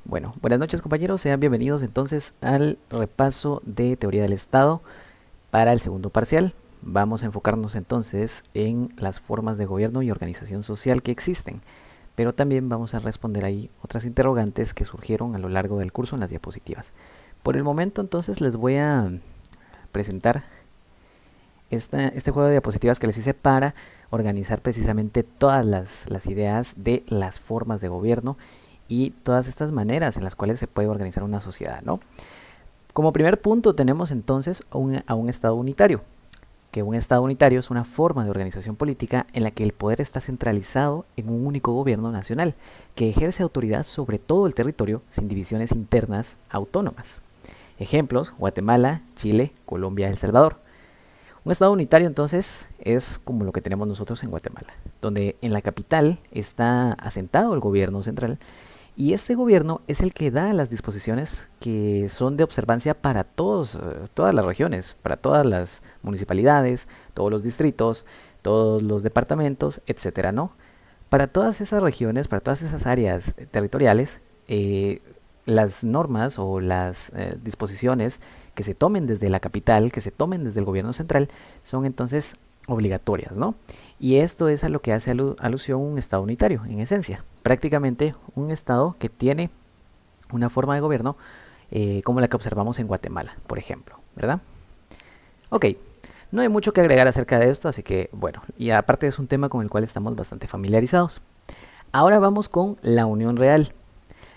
Bueno, buenas noches compañeros, sean bienvenidos entonces al repaso de teoría del Estado para el segundo parcial. Vamos a enfocarnos entonces en las formas de gobierno y organización social que existen, pero también vamos a responder ahí otras interrogantes que surgieron a lo largo del curso en las diapositivas. Por el momento entonces les voy a presentar este juego de diapositivas que les hice para organizar precisamente todas las ideas de las formas de gobierno y todas estas maneras en las cuales se puede organizar una sociedad, ¿no? Como primer punto tenemos entonces a un Estado unitario, que un Estado unitario es una forma de organización política en la que el poder está centralizado en un único gobierno nacional, que ejerce autoridad sobre todo el territorio sin divisiones internas autónomas. Ejemplos: Guatemala, Chile, Colombia, El Salvador. Un Estado unitario entonces es como lo que tenemos nosotros en Guatemala, donde en la capital está asentado el gobierno central y este gobierno es el que da las disposiciones que son de observancia para todas las regiones, para todas las municipalidades, todos los distritos, todos los departamentos, etcétera, ¿no? Para todas esas regiones, para todas esas áreas territoriales, las normas o las disposiciones que se tomen desde la capital, que se tomen desde el gobierno central, son entonces obligatorias, ¿no? Y esto es a lo que hace alusión un Estado unitario, en esencia. Prácticamente un Estado que tiene una forma de gobierno como la que observamos en Guatemala, por ejemplo, ¿verdad? Ok, no hay mucho que agregar acerca de esto, así que bueno, y aparte es un tema con el cual estamos bastante familiarizados. Ahora vamos con la Unión Real.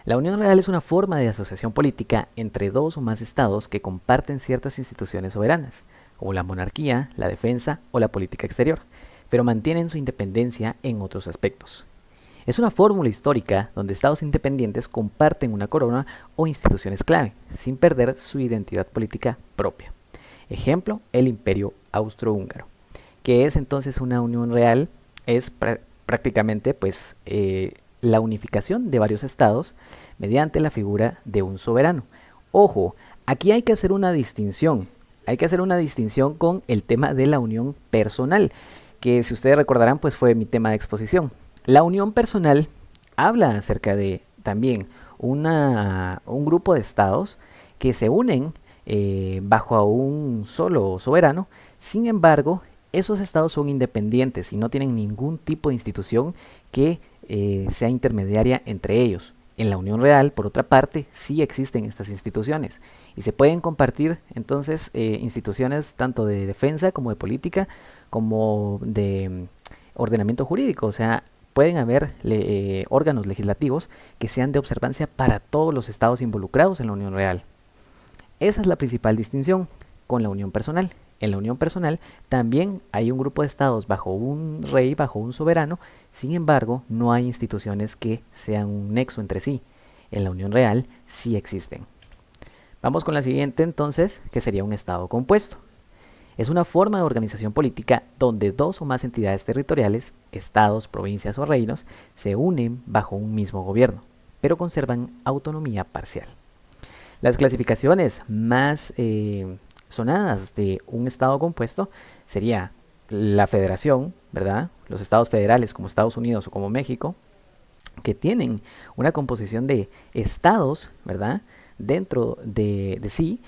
La Unión Real es una forma de asociación política entre dos o más estados que comparten ciertas instituciones soberanas, como la monarquía, la defensa o la política exterior, pero mantienen su independencia en otros aspectos. Es una fórmula histórica donde estados independientes comparten una corona o instituciones clave, sin perder su identidad política propia. Ejemplo, el Imperio Austrohúngaro, que es entonces una unión real, es prácticamente pues la unificación de varios estados mediante la figura de un soberano. Ojo, aquí hay que hacer una distinción. Hay que hacer una distinción con el tema de la unión personal, que si ustedes recordarán, pues fue mi tema de exposición. La unión personal habla acerca de también un grupo de estados que se unen bajo a un solo soberano. Sin embargo, esos estados son independientes y no tienen ningún tipo de institución que sea intermediaria entre ellos. En la Unión Real, por otra parte, sí existen estas instituciones y se pueden compartir entonces instituciones tanto de defensa como de política como de ordenamiento jurídico, o sea, pueden haber órganos legislativos que sean de observancia para todos los estados involucrados en la Unión Real. Esa es la principal distinción con la unión personal. En la unión personal también hay un grupo de estados bajo un rey, bajo un soberano, sin embargo no hay instituciones que sean un nexo entre sí. En la unión real sí existen. Vamos con la siguiente entonces, que sería un estado compuesto. Es una forma de organización política donde dos o más entidades territoriales, estados, provincias o reinos, se unen bajo un mismo gobierno, pero conservan autonomía parcial. Las clasificaciones más sonadas de un estado compuesto sería la federación, ¿verdad? Los estados federales como Estados Unidos o como México, que tienen una composición de estados, ¿verdad? Dentro de sí,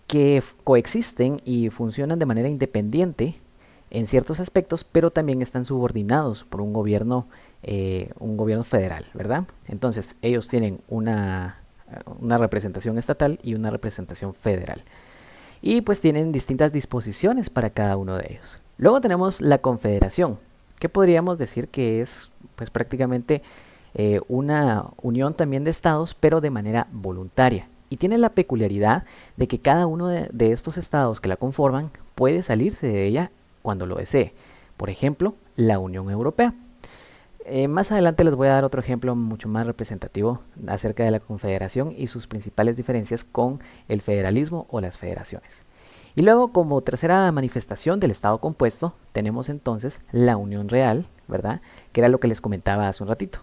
que coexisten y funcionan de manera independiente en ciertos aspectos, pero también están subordinados por un gobierno federal, ¿verdad? Entonces, ellos tienen una representación estatal y una representación federal. Y pues tienen distintas disposiciones para cada uno de ellos. Luego tenemos la confederación, que podríamos decir que es pues prácticamente una unión también de estados, pero de manera voluntaria. Y tiene la peculiaridad de que cada uno de estos estados que la conforman puede salirse de ella cuando lo desee. Por ejemplo, la Unión Europea. Más adelante les voy a dar otro ejemplo mucho más representativo acerca de la confederación y sus principales diferencias con el federalismo o las federaciones. Y luego, como tercera manifestación del estado compuesto, tenemos entonces la unión real, ¿verdad? Que era lo que les comentaba hace un ratito.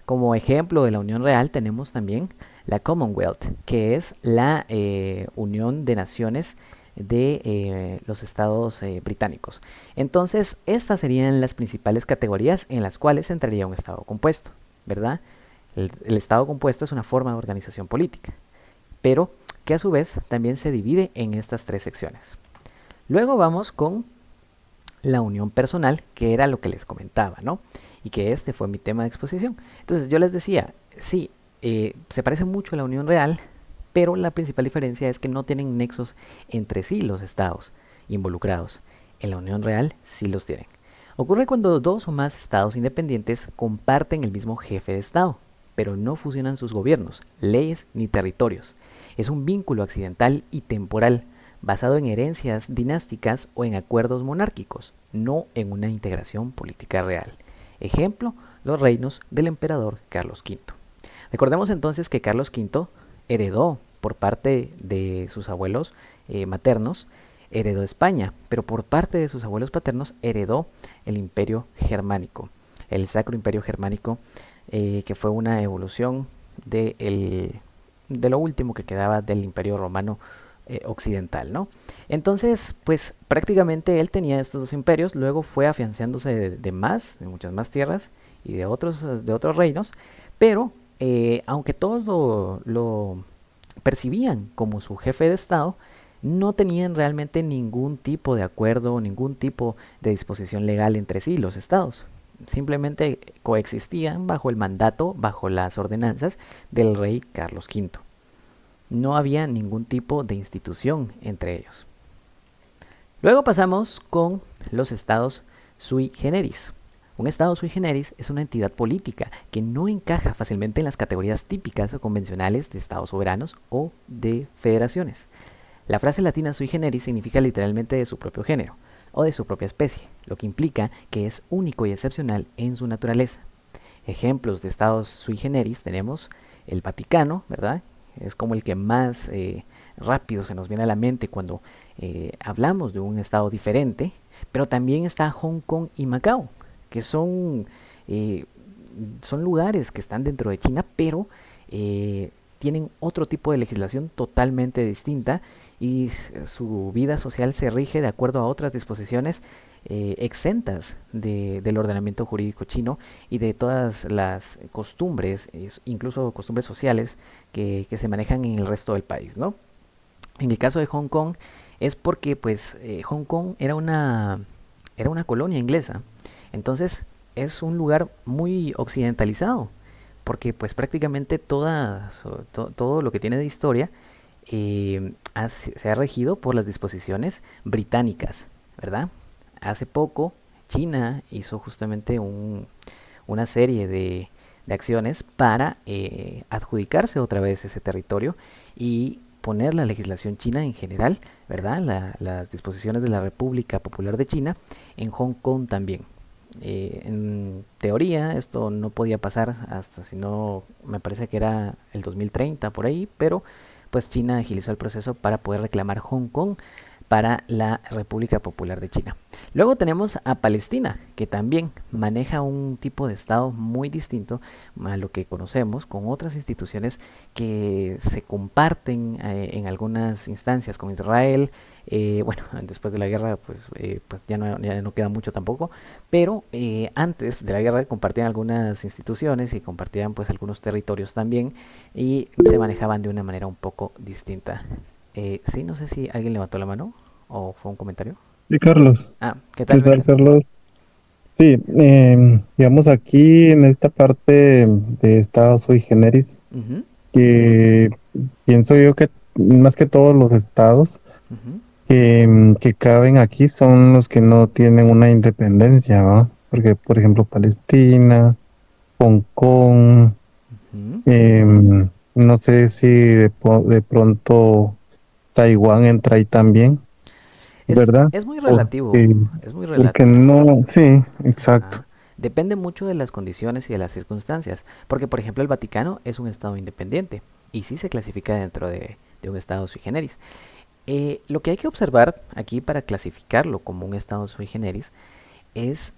Como ejemplo de la unión real tenemos también la Commonwealth, que es la unión de naciones de los estados británicos. Entonces, estas serían las principales categorías en las cuales entraría un estado compuesto, ¿verdad? El Estado compuesto es una forma de organización política, pero que a su vez también se divide en estas tres secciones. Luego vamos con la unión personal, que era lo que les comentaba, ¿no? Y que este fue mi tema de exposición. Entonces yo les decía, sí, se parece mucho a la unión real, pero la principal diferencia es que no tienen nexos entre sí los estados involucrados. En la unión real sí los tienen. Ocurre cuando dos o más estados independientes comparten el mismo jefe de estado, pero no fusionan sus gobiernos, leyes ni territorios. Es un vínculo accidental y temporal, basado en herencias dinásticas o en acuerdos monárquicos, no en una integración política real. Ejemplo, los reinos del emperador Carlos V. Recordemos entonces que Carlos V heredó por parte de sus abuelos maternos, heredó España, pero por parte de sus abuelos paternos heredó el imperio germánico, el Sacro Imperio Germánico, que fue una evolución de lo último que quedaba del imperio romano occidental, ¿no? Entonces, pues prácticamente él tenía estos dos imperios, luego fue afianzándose de muchas más tierras y de otros reinos, pero aunque todos lo percibían como su jefe de estado, no tenían realmente ningún tipo de acuerdo, ningún tipo de disposición legal entre sí los estados. Simplemente coexistían bajo el mandato, bajo las ordenanzas del rey Carlos V. No había ningún tipo de institución entre ellos. Luego pasamos con los estados sui generis. Un estado sui generis es una entidad política que no encaja fácilmente en las categorías típicas o convencionales de estados soberanos o de federaciones. La frase latina sui generis significa literalmente de su propio género o de su propia especie, lo que implica que es único y excepcional en su naturaleza. Ejemplos de estados sui generis tenemos el Vaticano, ¿verdad? Es como el que más rápido se nos viene a la mente cuando hablamos de un estado diferente, pero también está Hong Kong y Macao, que eh, son lugares que están dentro de China, pero tienen otro tipo de legislación totalmente distinta y su vida social se rige de acuerdo a otras disposiciones exentas del ordenamiento jurídico chino y de todas las costumbres, incluso costumbres sociales que se manejan en el resto del país, ¿no? En el caso de Hong Kong es porque pues Hong Kong era una colonia inglesa, entonces es un lugar muy occidentalizado, porque pues prácticamente todo lo que tiene de historia se ha regido por las disposiciones británicas, ¿verdad? Hace poco China hizo justamente una serie de acciones para adjudicarse otra vez ese territorio y poner la legislación china en general, ¿verdad? Las disposiciones de la República Popular de China en Hong Kong también. En teoría esto no podía pasar hasta, si no, me parece que era el 2030 por ahí, pero pues China agilizó el proceso para poder reclamar Hong Kong para la República Popular de China. Luego tenemos a Palestina, que también maneja un tipo de Estado muy distinto a lo que conocemos, con otras instituciones que se comparten en algunas instancias con Israel. Bueno, después de la guerra pues ya no queda mucho tampoco, pero antes de la guerra compartían algunas instituciones y compartían pues algunos territorios también y se manejaban de una manera un poco distinta. Sí, no sé si alguien levantó la mano o fue un comentario. Sí, Carlos. Ah, ¿qué ¿Qué tal, tal, Víctor? Carlos? Sí, digamos aquí en esta parte de Estado sui generis, Ujú, que pienso yo que más que todos los estados ujú, que caben aquí son los que no tienen una independencia, ¿va? Porque, por ejemplo, Palestina, Hong Kong, ujú. no sé si de pronto Taiwán entra ahí también, ¿verdad? Es muy relativo, Porque, es muy porque relativo. no, sí, exacto. Ajá. Depende mucho de las condiciones y de las circunstancias, porque por ejemplo el Vaticano es un estado independiente y sí se clasifica dentro de un estado sui generis. Lo que hay que observar aquí para clasificarlo como un estado sui generis es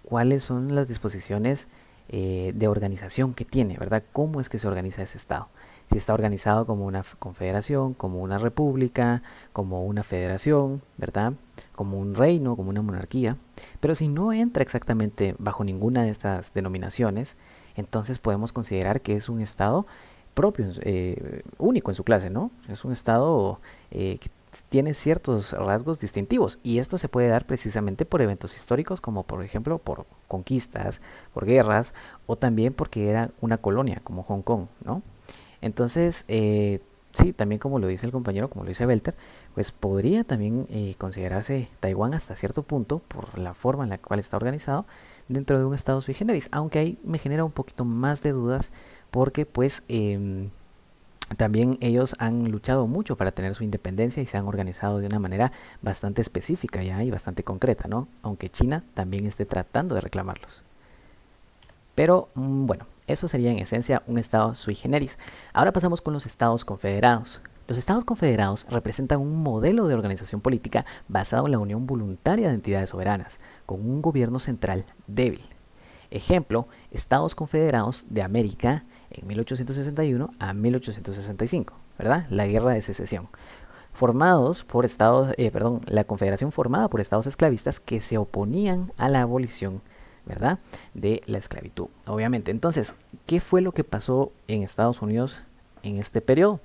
cuáles son las disposiciones de organización que tiene, ¿verdad? ¿Cómo es que se organiza ese Estado? Si está organizado como una confederación, como una república, como una federación, ¿verdad? Como un reino, como una monarquía. Pero si no entra exactamente bajo ninguna de estas denominaciones, entonces podemos considerar que es un estado propio, único en su clase, ¿no? Es un estado que tiene ciertos rasgos distintivos y esto se puede dar precisamente por eventos históricos como por ejemplo por conquistas, por guerras o también porque era una colonia como Hong Kong, ¿no? Entonces, sí, también como lo dice el compañero, como lo dice Belter, pues podría también considerarse Taiwán hasta cierto punto por la forma en la cual está organizado dentro de un estado sui generis, aunque ahí me genera un poquito más de dudas porque pues también ellos han luchado mucho para tener su independencia y se han organizado de una manera bastante específica ya y bastante concreta, ¿no? Aunque China también esté tratando de reclamarlos. Pero bueno, eso sería en esencia un estado sui generis. Ahora pasamos con los estados confederados. Los estados confederados representan un modelo de organización política basado en la unión voluntaria de entidades soberanas, con un gobierno central débil. Ejemplo, Estados Confederados de América en 1861 a 1865, ¿verdad? La Guerra de Secesión. Formados por estados, la confederación formada por estados esclavistas que se oponían a la abolición, ¿verdad? De la esclavitud, obviamente. Entonces, ¿qué fue lo que pasó en Estados Unidos en este periodo?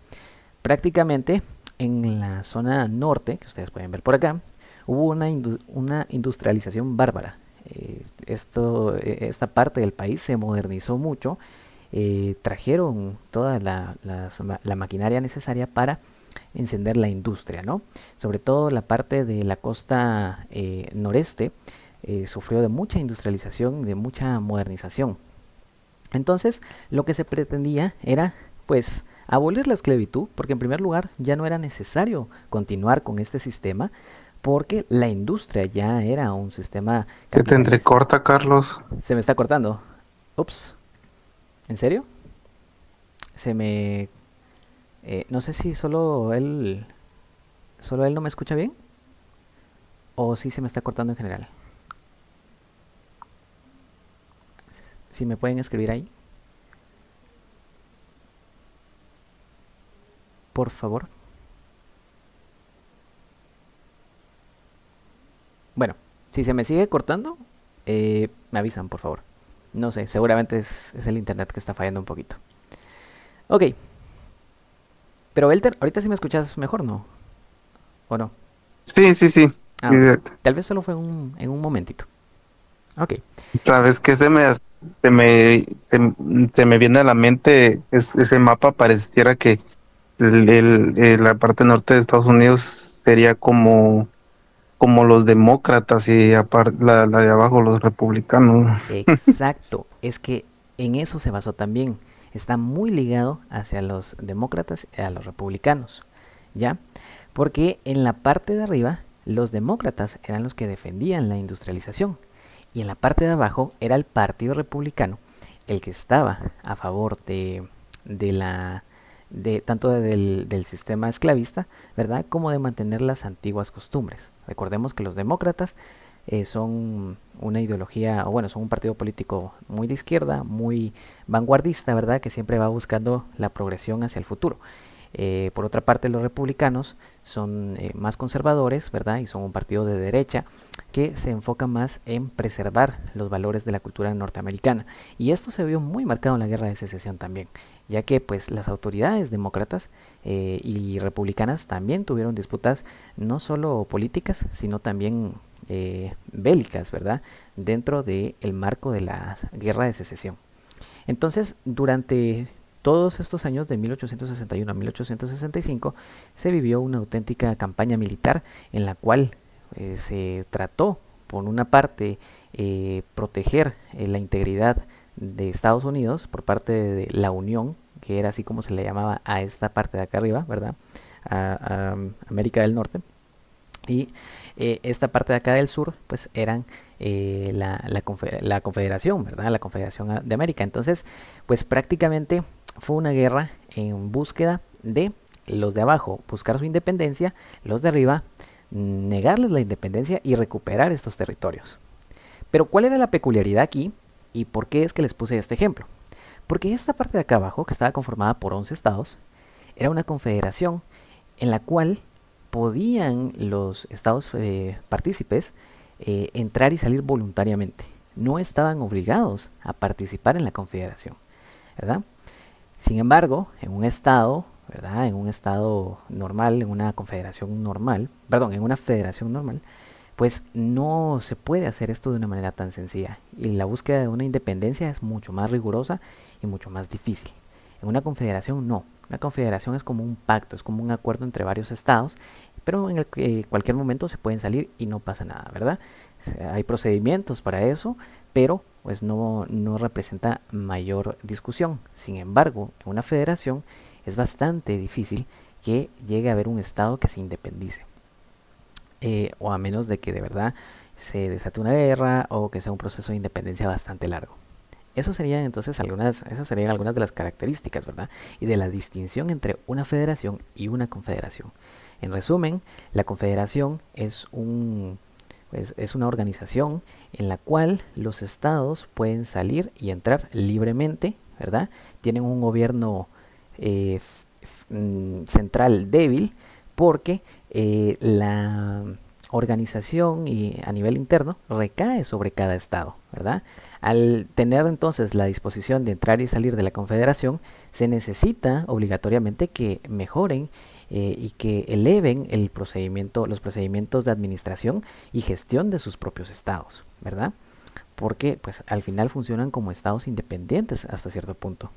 Prácticamente en la zona norte, que ustedes pueden ver por acá, hubo una industrialización bárbara. Esta parte del país se modernizó mucho, trajeron toda la maquinaria necesaria para encender la industria, ¿no? Sobre todo la parte de la costa noreste sufrió de mucha industrialización, de mucha modernización. Entonces, lo que se pretendía era, pues, abolir la esclavitud, porque en primer lugar ya no era necesario continuar con este sistema, porque la industria ya era un sistema Se te capitalista. entrecorta, Carlos. Se me está cortando. Ups, ¿en serio? Se me... no sé si solo él no me escucha bien, o si se me está cortando en general. Si me pueden escribir ahí, por favor. Bueno, si se me sigue cortando, me avisan, por favor. No sé, seguramente es el internet que está fallando un poquito. Ok, pero Belter, ahorita sí me escuchas mejor, ¿no? ¿O no? Sí, sí, sí. Ah, ok. Exacto. Tal vez solo fue en un momentito. Ok. ¿Sabes qué se me, se, se me viene a la mente? Ese mapa pareciera que la parte norte de Estados Unidos sería como los demócratas y la de abajo los republicanos. Exacto. Es que en eso se basó también. Está muy ligado hacia los demócratas y a los republicanos. ¿Ya? Porque en la parte de arriba, los demócratas eran los que defendían la industrialización. Y en la parte de abajo era el Partido Republicano el que estaba a favor de la de tanto del sistema esclavista, ¿verdad? Como de mantener las antiguas costumbres. Recordemos que los demócratas son una ideología, o bueno, son un partido político muy de izquierda, muy vanguardista, ¿verdad? Que siempre va buscando la progresión hacia el futuro. Por otra parte, los republicanos son más conservadores, ¿verdad? Y son un partido de derecha que se enfoca más en preservar los valores de la cultura norteamericana. Y esto se vio muy marcado en la Guerra de Secesión también, ya que pues las autoridades demócratas y republicanas también tuvieron disputas no solo políticas, sino también bélicas, ¿verdad? Dentro del marco de la Guerra de Secesión. Entonces, durante todos estos años de 1861 a 1865 se vivió una auténtica campaña militar en la cual se trató, por una parte, proteger la integridad de Estados Unidos por parte de la Unión, que era así como se le llamaba a esta parte de acá arriba, ¿verdad? A América del Norte. Y esta parte de acá del sur, pues eran la confederación, ¿verdad? La Confederación de América. Entonces, pues prácticamente fue una guerra en búsqueda de los de abajo buscar su independencia, los de arriba negarles la independencia y recuperar estos territorios. Pero ¿cuál era la peculiaridad aquí y por qué es que les puse este ejemplo? Porque esta parte de acá abajo, que estaba conformada por 11 estados, era una confederación en la cual podían los estados partícipes entrar y salir voluntariamente, no estaban obligados a participar en la confederación, ¿verdad? Sin embargo, en un estado, ¿verdad? En un estado normal, en una confederación normal, perdón, en una federación normal, pues no se puede hacer esto de una manera tan sencilla. Y la búsqueda de una independencia es mucho más rigurosa y mucho más difícil. En una confederación no. Una confederación es como un pacto, es como un acuerdo entre varios estados, pero en el que cualquier momento se pueden salir y no pasa nada, ¿verdad? O sea, hay procedimientos para eso, pero pues no representa mayor discusión. Sin embargo, en una federación es bastante difícil que llegue a haber un estado que se independice. O a menos de que de verdad se desate una guerra o que sea un proceso de independencia bastante largo. Esas serían algunas de las características, ¿verdad? Y de la distinción entre una federación y una confederación. En resumen, la confederación es una organización en la cual los estados pueden salir y entrar libremente, ¿verdad? Tienen un gobierno eh, central débil porque la organización y a nivel interno recae sobre cada estado, ¿verdad? Al tener entonces la disposición de entrar y salir de la confederación, se necesita obligatoriamente que mejoren y que eleven los procedimientos de administración y gestión de sus propios estados, ¿verdad? Porque pues al final funcionan como estados independientes hasta cierto punto.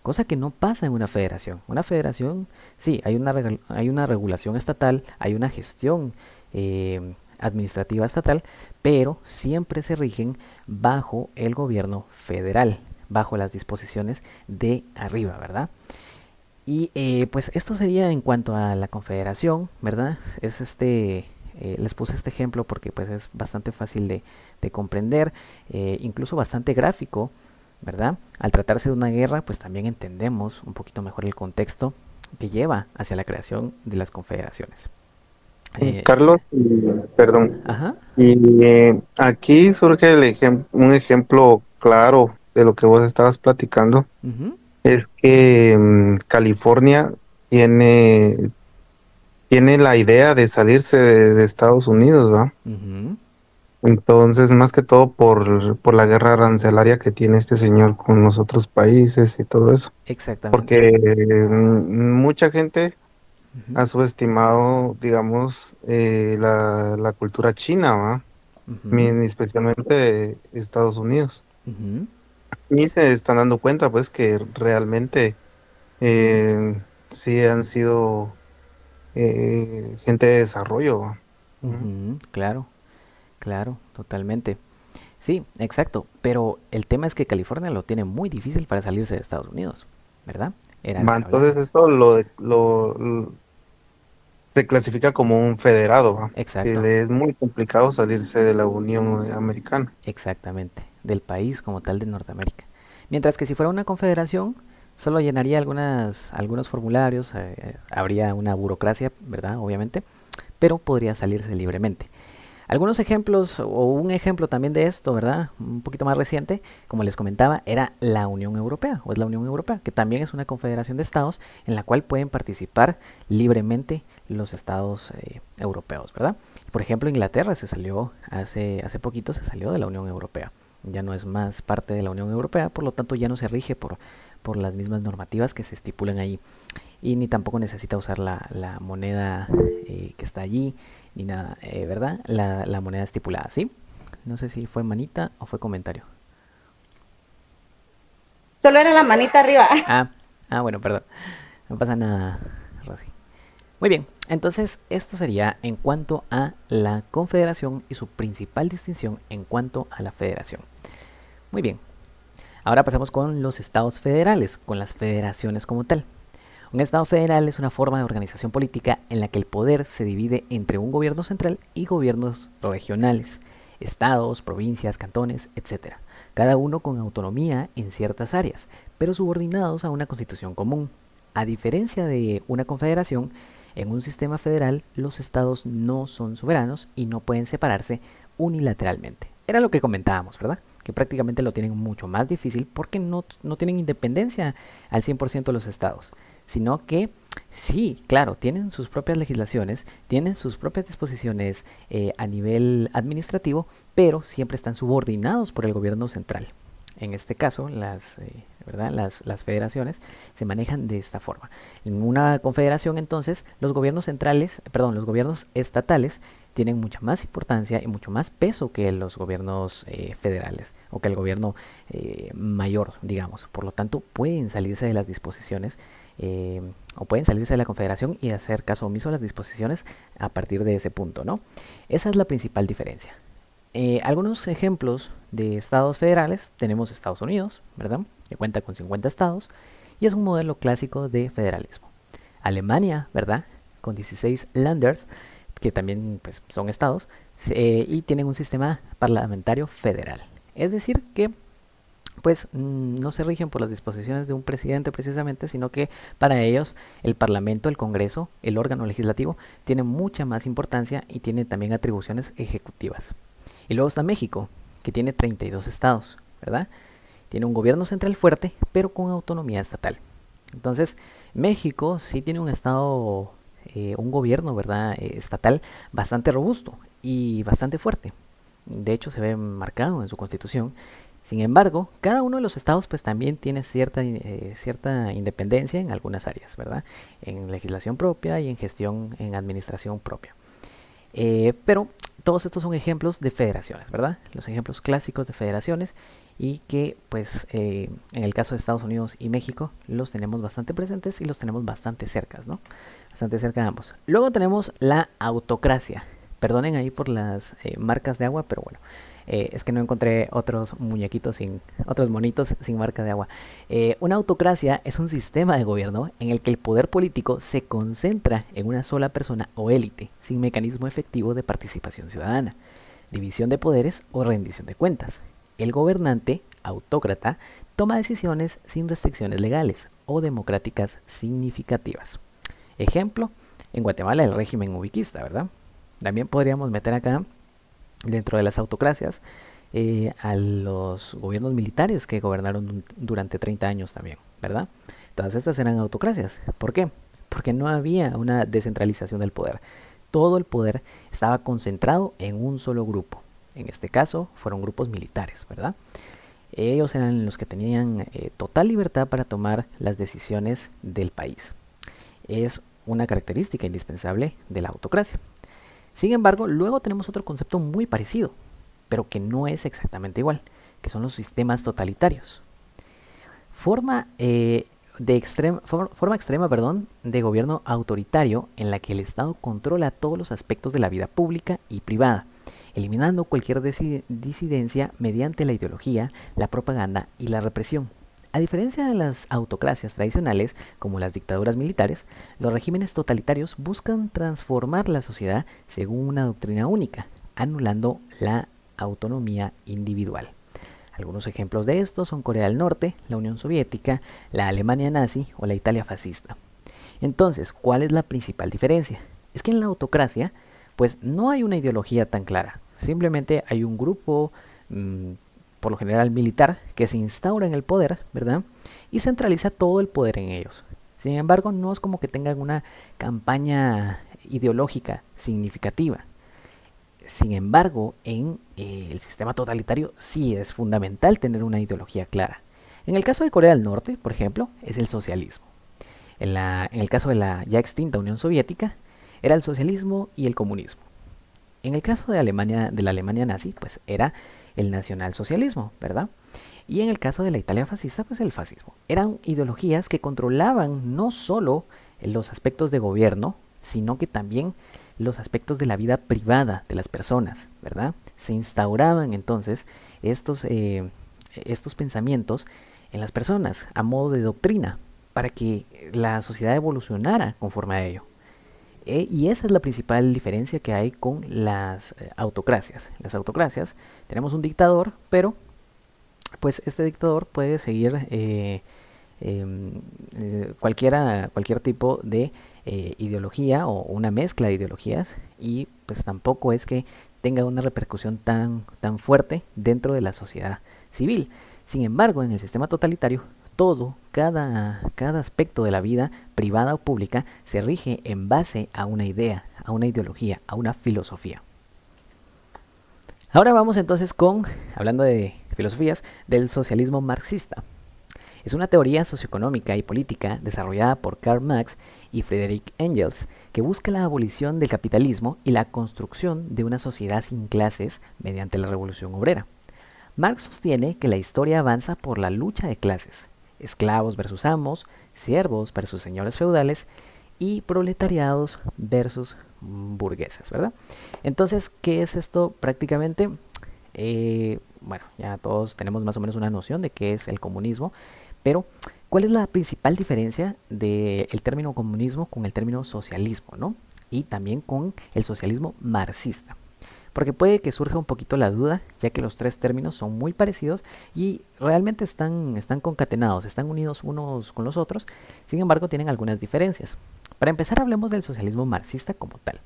Cosa que no pasa en una federación. Una federación, sí, hay una regulación estatal, hay una gestión administrativa estatal, pero siempre se rigen bajo el gobierno federal, bajo las disposiciones de arriba, ¿verdad? Y pues esto sería en cuanto a la confederación, ¿verdad? Les puse este ejemplo porque pues es bastante fácil de comprender, incluso bastante gráfico, ¿verdad? Al tratarse de una guerra, pues también entendemos un poquito mejor el contexto que lleva hacia la creación de las confederaciones. Eh, Carlos, perdón. ajá. Y aquí surge un ejemplo claro de lo que vos estabas platicando. Ujú, Es que California tiene, tiene la idea de salirse de Estados Unidos, ¿va? ujú, Entonces, más que todo por la guerra arancelaria que tiene este señor con los otros países y todo eso. exactamente. Porque mucha gente Ujú, ha subestimado, digamos, la cultura china, ¿va? ujú, Especialmente Estados Unidos. ujú. Y se están dando cuenta, pues, que realmente sí han sido gente de desarrollo, ¿va? Ujú. Ujú, claro, claro, totalmente. Sí, exacto. Pero el tema es que California lo tiene muy difícil para salirse de Estados Unidos, ¿verdad? Era lo Va, que entonces hablábamos. esto se clasifica como un federado, ¿va? Que Exacto, le es muy complicado salirse de la Unión Americana. exactamente. Del país como tal de Norteamérica. Mientras que si fuera una confederación, solo llenaría algunos formularios, habría una burocracia, ¿verdad? Obviamente, pero podría salirse libremente. Algunos ejemplos, o un ejemplo también de esto, ¿verdad? Un poquito más reciente, como les comentaba, era la Unión Europea, o es la Unión Europea, que también es una confederación de estados en la cual pueden participar libremente los estados europeos, ¿verdad? Por ejemplo, Inglaterra hace poquito se salió de la Unión Europea. Ya no es más parte de la Unión Europea, por lo tanto ya no se rige por las mismas normativas que se estipulan ahí. Y ni tampoco necesita usar la moneda que está allí, ni nada, ¿verdad? La moneda estipulada, ¿sí? No sé si fue manita o fue comentario. Solo era la manita arriba. Ah, bueno, perdón. No pasa nada, Rosy. Muy bien, entonces esto sería en cuanto a la confederación y su principal distinción en cuanto a la federación. Muy bien, ahora pasamos con los estados federales, con las federaciones como tal. Un estado federal es una forma de organización política en la que el poder se divide entre un gobierno central y gobiernos regionales, estados, provincias, cantones, etc. Cada uno con autonomía en ciertas áreas, pero subordinados a una constitución común. A diferencia de una confederación, en un sistema federal los estados no son soberanos y no pueden separarse unilateralmente. Era lo que comentábamos, ¿verdad? Que prácticamente lo tienen mucho más difícil porque no tienen independencia al 100% los estados, sino que Sí, claro, tienen sus propias legislaciones, tienen sus propias disposiciones a nivel administrativo, pero siempre están subordinados por el gobierno central. En este caso, ¿verdad? Las federaciones se manejan de esta forma. En una confederación, entonces, los gobiernos centrales, perdón, los gobiernos estatales tienen mucha más importancia y mucho más peso que los gobiernos federales o que el gobierno mayor, digamos. Por lo tanto, pueden salirse de las disposiciones eh, o pueden salirse de la confederación y hacer caso omiso a las disposiciones a partir de ese punto, ¿no? Esa es la principal diferencia. Algunos ejemplos de estados federales, tenemos Estados Unidos, ¿verdad? Que cuenta con 50 estados y es un modelo clásico de federalismo. Alemania, ¿verdad? Con 16 Länders, que también pues, son estados, y tienen un sistema parlamentario federal. Es decir, que pues no se rigen por las disposiciones de un presidente precisamente, sino que para ellos el Parlamento, el Congreso, el órgano legislativo, tiene mucha más importancia y tiene también atribuciones ejecutivas. Y luego está México, que tiene 32 estados, ¿verdad? Tiene un gobierno central fuerte, pero con autonomía estatal. Entonces, México sí tiene un estado, un gobierno, ¿verdad? Estatal bastante robusto y bastante fuerte. De hecho, se ve marcado en su constitución. Sin embargo, cada uno de los estados pues también tiene cierta independencia en algunas áreas, ¿verdad? En legislación propia y en gestión, en administración propia. Pero todos estos son ejemplos de federaciones, ¿verdad? Los ejemplos clásicos de federaciones y que pues en el caso de Estados Unidos y México los tenemos bastante presentes y los tenemos bastante cerca, ¿no? Bastante cerca de ambos. Luego tenemos la autocracia. Perdonen ahí por las marcas de agua, pero bueno. Es que no encontré otros monitos sin marca de agua. Una autocracia es un sistema de gobierno en el que el poder político se concentra en una sola persona o élite, sin mecanismo efectivo de participación ciudadana, división de poderes o rendición de cuentas. El gobernante, autócrata, toma decisiones sin restricciones legales o democráticas significativas. Ejemplo, en Guatemala el régimen ubiquista, ¿verdad? También podríamos meter acá dentro de las autocracias a los gobiernos militares que gobernaron durante 30 años también, ¿verdad? Todas estas eran autocracias. ¿Por qué? Porque no había una descentralización del poder. Todo el poder estaba concentrado en un solo grupo. En este caso fueron grupos militares, ¿verdad? Ellos eran los que tenían total libertad para tomar las decisiones del país. Es una característica indispensable de la autocracia. Sin embargo, luego tenemos otro concepto muy parecido, pero que no es exactamente igual, que son los sistemas totalitarios. Forma extrema, de gobierno autoritario en la que el Estado controla todos los aspectos de la vida pública y privada, eliminando cualquier disidencia mediante la ideología, la propaganda y la represión. A diferencia de las autocracias tradicionales, como las dictaduras militares, los regímenes totalitarios buscan transformar la sociedad según una doctrina única, anulando la autonomía individual. Algunos ejemplos de esto son Corea del Norte, la Unión Soviética, la Alemania nazi o la Italia fascista. Entonces, ¿cuál es la principal diferencia? Es que en la autocracia, pues no hay una ideología tan clara. Simplemente hay un grupo por lo general militar, que se instaura en el poder, ¿verdad? Y centraliza todo el poder en ellos. Sin embargo, no es como que tengan una campaña ideológica significativa. Sin embargo, en el sistema totalitario sí es fundamental tener una ideología clara. En el caso de Corea del Norte, por ejemplo, es el socialismo. En el caso de la ya extinta Unión Soviética, era el socialismo y el comunismo. En el caso de la Alemania nazi, pues era el nacionalsocialismo, ¿verdad? Y en el caso de la Italia fascista, pues el fascismo. Eran ideologías que controlaban no solo los aspectos de gobierno, sino que también los aspectos de la vida privada de las personas, ¿verdad? Se instauraban entonces estos pensamientos en las personas a modo de doctrina para que la sociedad evolucionara conforme a ello. Y esa es la principal diferencia que hay con las autocracias. En las autocracias tenemos un dictador, pero pues este dictador puede seguir cualquier tipo de ideología o una mezcla de ideologías y pues tampoco es que tenga una repercusión tan fuerte dentro de la sociedad civil. Sin embargo, en el sistema totalitario todo, cada aspecto de la vida, privada o pública, se rige en base a una idea, a una ideología, a una filosofía. Ahora vamos entonces hablando de filosofías, del socialismo marxista. Es una teoría socioeconómica y política desarrollada por Karl Marx y Friedrich Engels, que busca la abolición del capitalismo y la construcción de una sociedad sin clases mediante la revolución obrera. Marx sostiene que la historia avanza por la lucha de clases, esclavos versus amos, siervos versus señores feudales y proletariados versus burgueses, ¿verdad? Entonces, ¿qué es esto prácticamente? Bueno, ya todos tenemos más o menos una noción de qué es el comunismo, pero ¿cuál es la principal diferencia del término comunismo con el término socialismo, ¿no? Y también con el socialismo marxista. Porque puede que surja un poquito la duda, ya que los tres términos son muy parecidos y realmente están concatenados, están unidos unos con los otros, sin embargo tienen algunas diferencias. Para empezar, hablemos del socialismo marxista como tal.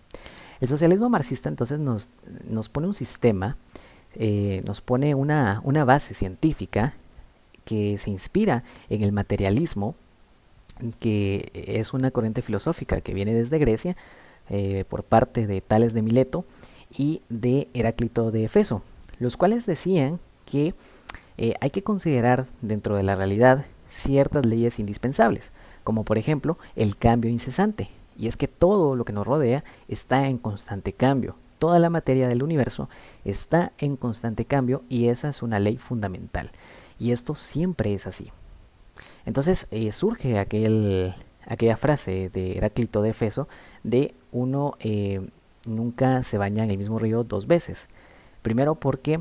El socialismo marxista entonces nos pone un sistema, nos pone una base científica que se inspira en el materialismo, que es una corriente filosófica que viene desde Grecia por parte de Tales de Mileto y de Heráclito de Éfeso, los cuales decían que hay que considerar dentro de la realidad ciertas leyes indispensables, como por ejemplo el cambio incesante, y es que todo lo que nos rodea está en constante cambio, toda la materia del universo está en constante cambio y esa es una ley fundamental. Y esto siempre es así. Entonces surge aquella frase de Heráclito de Éfeso de uno nunca se baña en el mismo río dos veces. Primero porque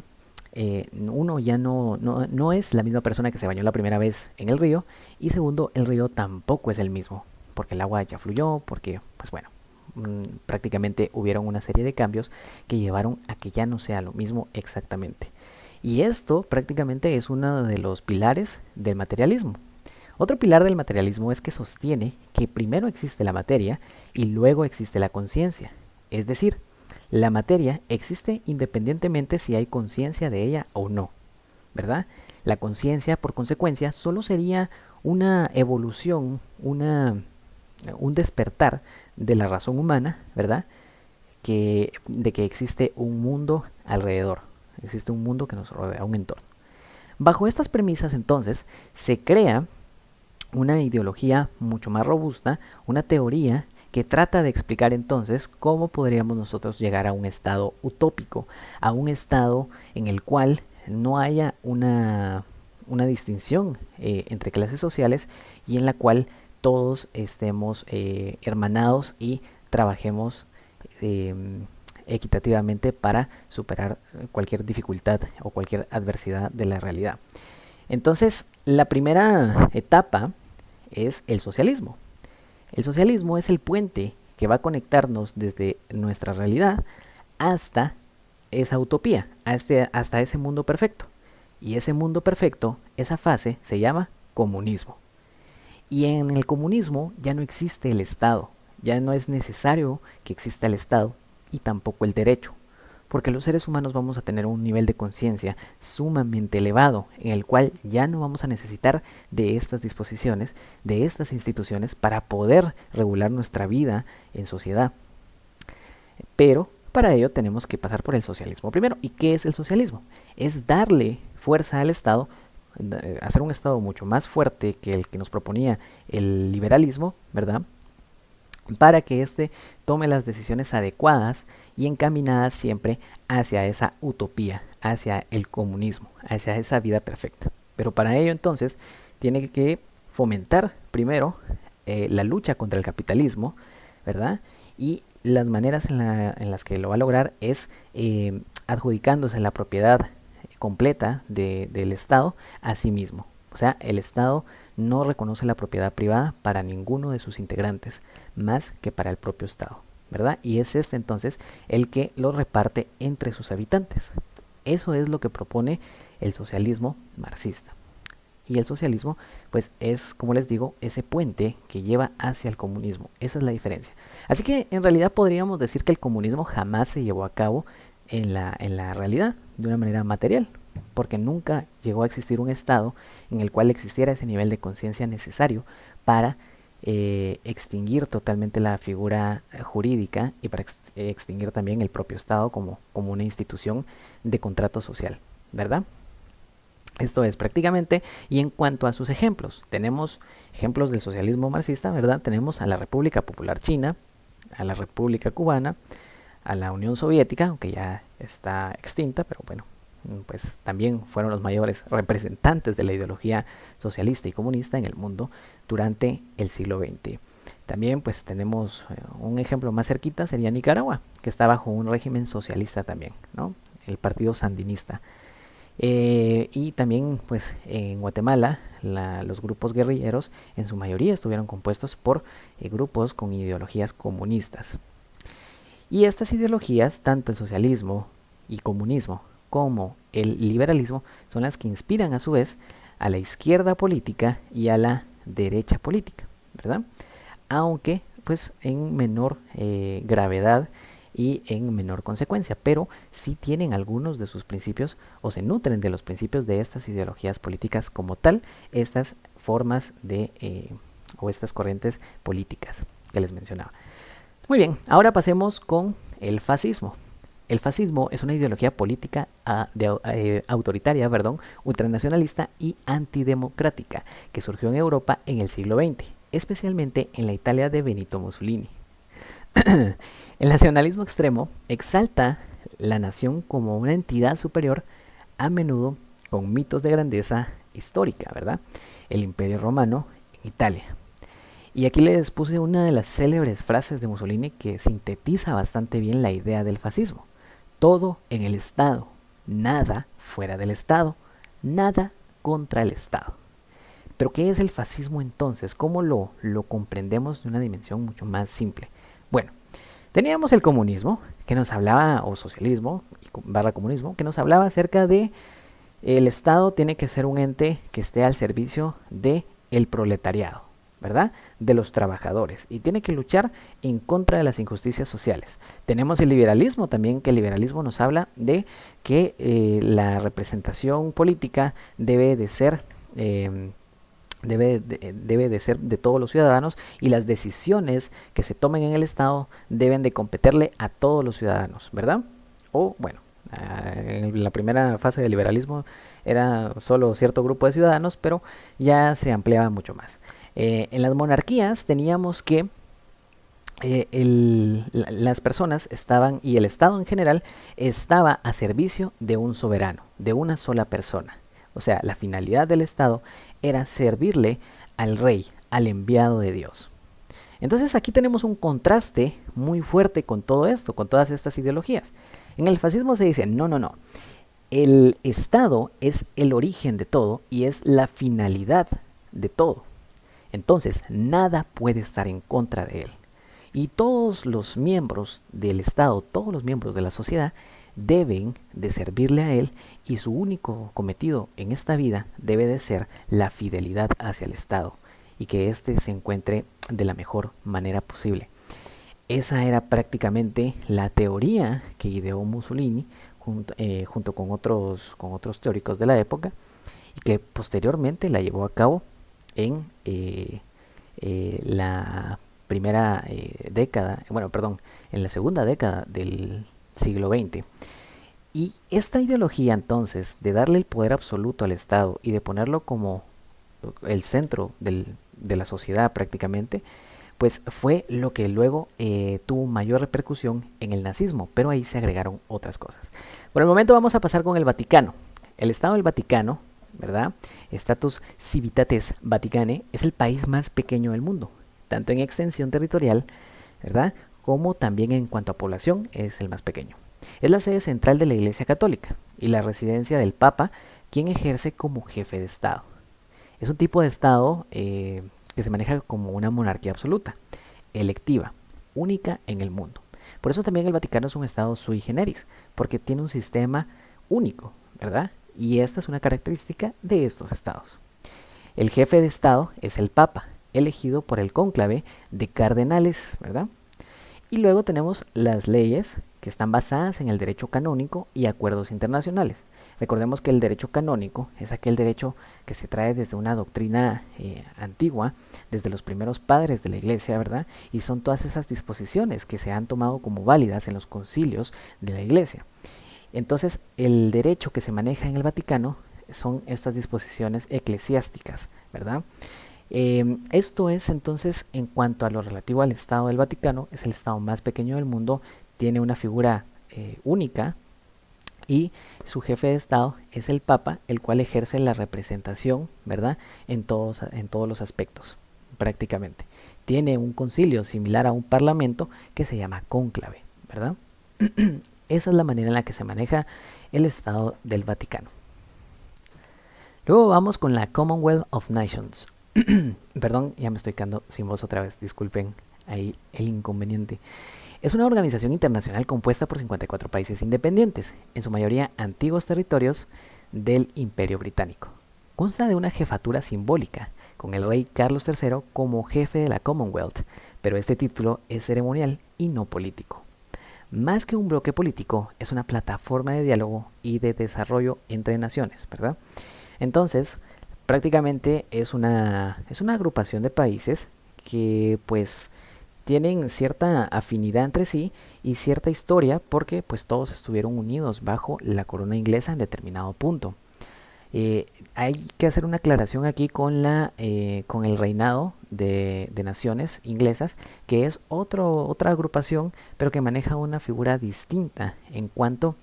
uno ya no es la misma persona que se bañó la primera vez en el río. Y segundo, el río tampoco es el mismo, porque el agua ya fluyó, porque pues bueno, prácticamente hubieron una serie de cambios que llevaron a que ya no sea lo mismo exactamente. Y esto prácticamente es uno de los pilares del materialismo. Otro pilar del materialismo es que sostiene que primero existe la materia y luego existe la conciencia. Es decir, la materia existe independientemente si hay conciencia de ella o no, ¿verdad? La conciencia, por consecuencia, solo sería una evolución, un despertar de la razón humana, ¿verdad? De que existe un mundo alrededor. Existe un mundo que nos rodea, un entorno. Bajo estas premisas, entonces, se crea una ideología mucho más robusta, una teoría que trata de explicar entonces cómo podríamos nosotros llegar a un estado utópico, a un estado en el cual no haya una distinción entre clases sociales y en la cual todos estemos hermanados y trabajemos equitativamente para superar cualquier dificultad o cualquier adversidad de la realidad. Entonces, la primera etapa es el socialismo. El socialismo es el puente que va a conectarnos desde nuestra realidad hasta esa utopía, hasta ese mundo perfecto. Y ese mundo perfecto, esa fase, se llama comunismo. Y en el comunismo ya no existe el Estado, ya no es necesario que exista el Estado y tampoco el derecho, porque los seres humanos vamos a tener un nivel de conciencia sumamente elevado, en el cual ya no vamos a necesitar de estas disposiciones, de estas instituciones, para poder regular nuestra vida en sociedad. Pero para ello tenemos que pasar por el socialismo primero. ¿Y qué es el socialismo? Es darle fuerza al Estado, hacer un Estado mucho más fuerte que el que nos proponía el liberalismo, ¿verdad?, para que éste tome las decisiones adecuadas y encaminadas siempre hacia esa utopía, hacia el comunismo, hacia esa vida perfecta. Pero para ello entonces tiene que fomentar primero la lucha contra el capitalismo, ¿verdad? Y las maneras en las que lo va a lograr es adjudicándose la propiedad completa del Estado a sí mismo. O sea, el Estado no reconoce la propiedad privada para ninguno de sus integrantes, más que para el propio Estado, ¿verdad? Y es este entonces el que lo reparte entre sus habitantes. Eso es lo que propone el socialismo marxista. Y el socialismo, pues es, como les digo, ese puente que lleva hacia el comunismo. Esa es la diferencia. Así que en realidad podríamos decir que el comunismo jamás se llevó a cabo en la realidad, de una manera material. porque nunca llegó a existir un Estado en el cual existiera ese nivel de conciencia necesario para extinguir totalmente la figura jurídica y para extinguir también el propio Estado como una institución de contrato social, ¿verdad? Esto es prácticamente, y en cuanto a sus ejemplos, tenemos ejemplos del socialismo marxista, ¿verdad? Tenemos a la República Popular China, a la República Cubana, a la Unión Soviética, aunque ya está extinta, pero bueno, pues también fueron los mayores representantes de la ideología socialista y comunista en el mundo durante el siglo XX. También pues tenemos un ejemplo más cerquita, sería Nicaragua, que está bajo un régimen socialista también, ¿no? El partido sandinista. Y también pues en Guatemala los grupos guerrilleros en su mayoría estuvieron compuestos por grupos con ideologías comunistas. Y estas ideologías, tanto el socialismo y comunismo como el liberalismo, son las que inspiran a su vez a la izquierda política y a la derecha política, ¿verdad? Aunque pues en menor gravedad y en menor consecuencia, pero sí tienen algunos de sus principios o se nutren de los principios de estas ideologías políticas como tal, estas formas de o estas corrientes políticas que les mencionaba. Muy bien, ahora pasemos con el fascismo. El fascismo es una ideología política autoritaria, ultranacionalista y antidemocrática que surgió en Europa en el siglo XX, especialmente en la Italia de Benito Mussolini. El nacionalismo extremo exalta la nación como una entidad superior, a menudo con mitos de grandeza histórica, ¿verdad? El Imperio Romano en Italia. Y aquí les puse una de las célebres frases de Mussolini que sintetiza bastante bien la idea del fascismo. Todo en el Estado, nada fuera del Estado, nada contra el Estado. Pero ¿qué es el fascismo entonces? ¿Cómo lo comprendemos de una dimensión mucho más simple? Bueno, teníamos el comunismo, que nos hablaba, o socialismo, / comunismo, que nos hablaba acerca de el Estado tiene que ser un ente que esté al servicio del proletariado, ¿verdad? De los trabajadores, y tiene que luchar en contra de las injusticias sociales. Tenemos el liberalismo también, que el liberalismo nos habla de que la representación política debe de ser de todos los ciudadanos, y las decisiones que se tomen en el Estado deben de competirle a todos los ciudadanos, ¿verdad? O bueno, en la primera fase del liberalismo era solo cierto grupo de ciudadanos, pero ya se ampliaba mucho más. En las monarquías teníamos que las personas estaban, y el Estado en general, estaba a servicio de un soberano, de una sola persona. O sea, la finalidad del Estado era servirle al rey, al enviado de Dios. Entonces aquí tenemos un contraste muy fuerte con todo esto, con todas estas ideologías. En el fascismo se dice, no, el Estado es el origen de todo y es la finalidad de todo. Entonces, nada puede estar en contra de él. Y todos los miembros del Estado, todos los miembros de la sociedad, deben de servirle a él, y su único cometido en esta vida debe de ser la fidelidad hacia el Estado, y que éste se encuentre de la mejor manera posible. Esa era prácticamente la teoría que ideó Mussolini junto con otros teóricos de la época, y que posteriormente la llevó a cabo en la primera década, en la segunda década del siglo XX. Y esta ideología entonces de darle el poder absoluto al Estado y de ponerlo como el centro de la sociedad prácticamente, pues fue lo que luego tuvo mayor repercusión en el nazismo, pero ahí se agregaron otras cosas. Por el momento vamos a pasar con el Vaticano. El Estado del Vaticano, ¿verdad? Status Civitatis Vaticanae, es el país más pequeño del mundo, tanto en extensión territorial, ¿verdad?, como también en cuanto a población es el más pequeño. Es la sede central de la Iglesia Católica y la residencia del Papa, quien ejerce como jefe de Estado. Es un tipo de Estado que se maneja como una monarquía absoluta, electiva, única en el mundo. Por eso también el Vaticano es un Estado sui generis, porque tiene un sistema único, ¿verdad? Y esta es una característica de estos estados. El jefe de Estado es el Papa, elegido por el cónclave de cardenales, ¿verdad? Y luego tenemos las leyes, que están basadas en el derecho canónico y acuerdos internacionales. Recordemos que el derecho canónico es aquel derecho que se trae desde una doctrina antigua, desde los primeros padres de la Iglesia, ¿verdad? Y son todas esas disposiciones que se han tomado como válidas en los concilios de la Iglesia. Entonces, el derecho que se maneja en el Vaticano son estas disposiciones eclesiásticas, ¿verdad? Esto es entonces en cuanto a lo relativo al Estado del Vaticano, es el Estado más pequeño del mundo, tiene una figura única y su jefe de Estado es el Papa, el cual ejerce la representación, ¿verdad? En todos los aspectos, prácticamente. Tiene un concilio similar a un parlamento que se llama cónclave, ¿verdad? Esa es la manera en la que se maneja el Estado del Vaticano. Luego vamos con la Commonwealth of Nations. Perdón, ya me estoy quedando sin voz otra vez, disculpen ahí el inconveniente. Es una organización internacional compuesta por 54 países independientes, en su mayoría antiguos territorios del Imperio Británico. Consta de una jefatura simbólica, con el rey Carlos III como jefe de la Commonwealth, pero este título es ceremonial y no político. Más que un bloque político, es una plataforma de diálogo y de desarrollo entre naciones, ¿verdad? Entonces, prácticamente es una agrupación de países que pues tienen cierta afinidad entre sí y cierta historia porque pues todos estuvieron unidos bajo la corona inglesa en determinado punto. Hay que hacer una aclaración aquí con el reinado de naciones inglesas, que es otra agrupación, pero que maneja una figura distinta en cuanto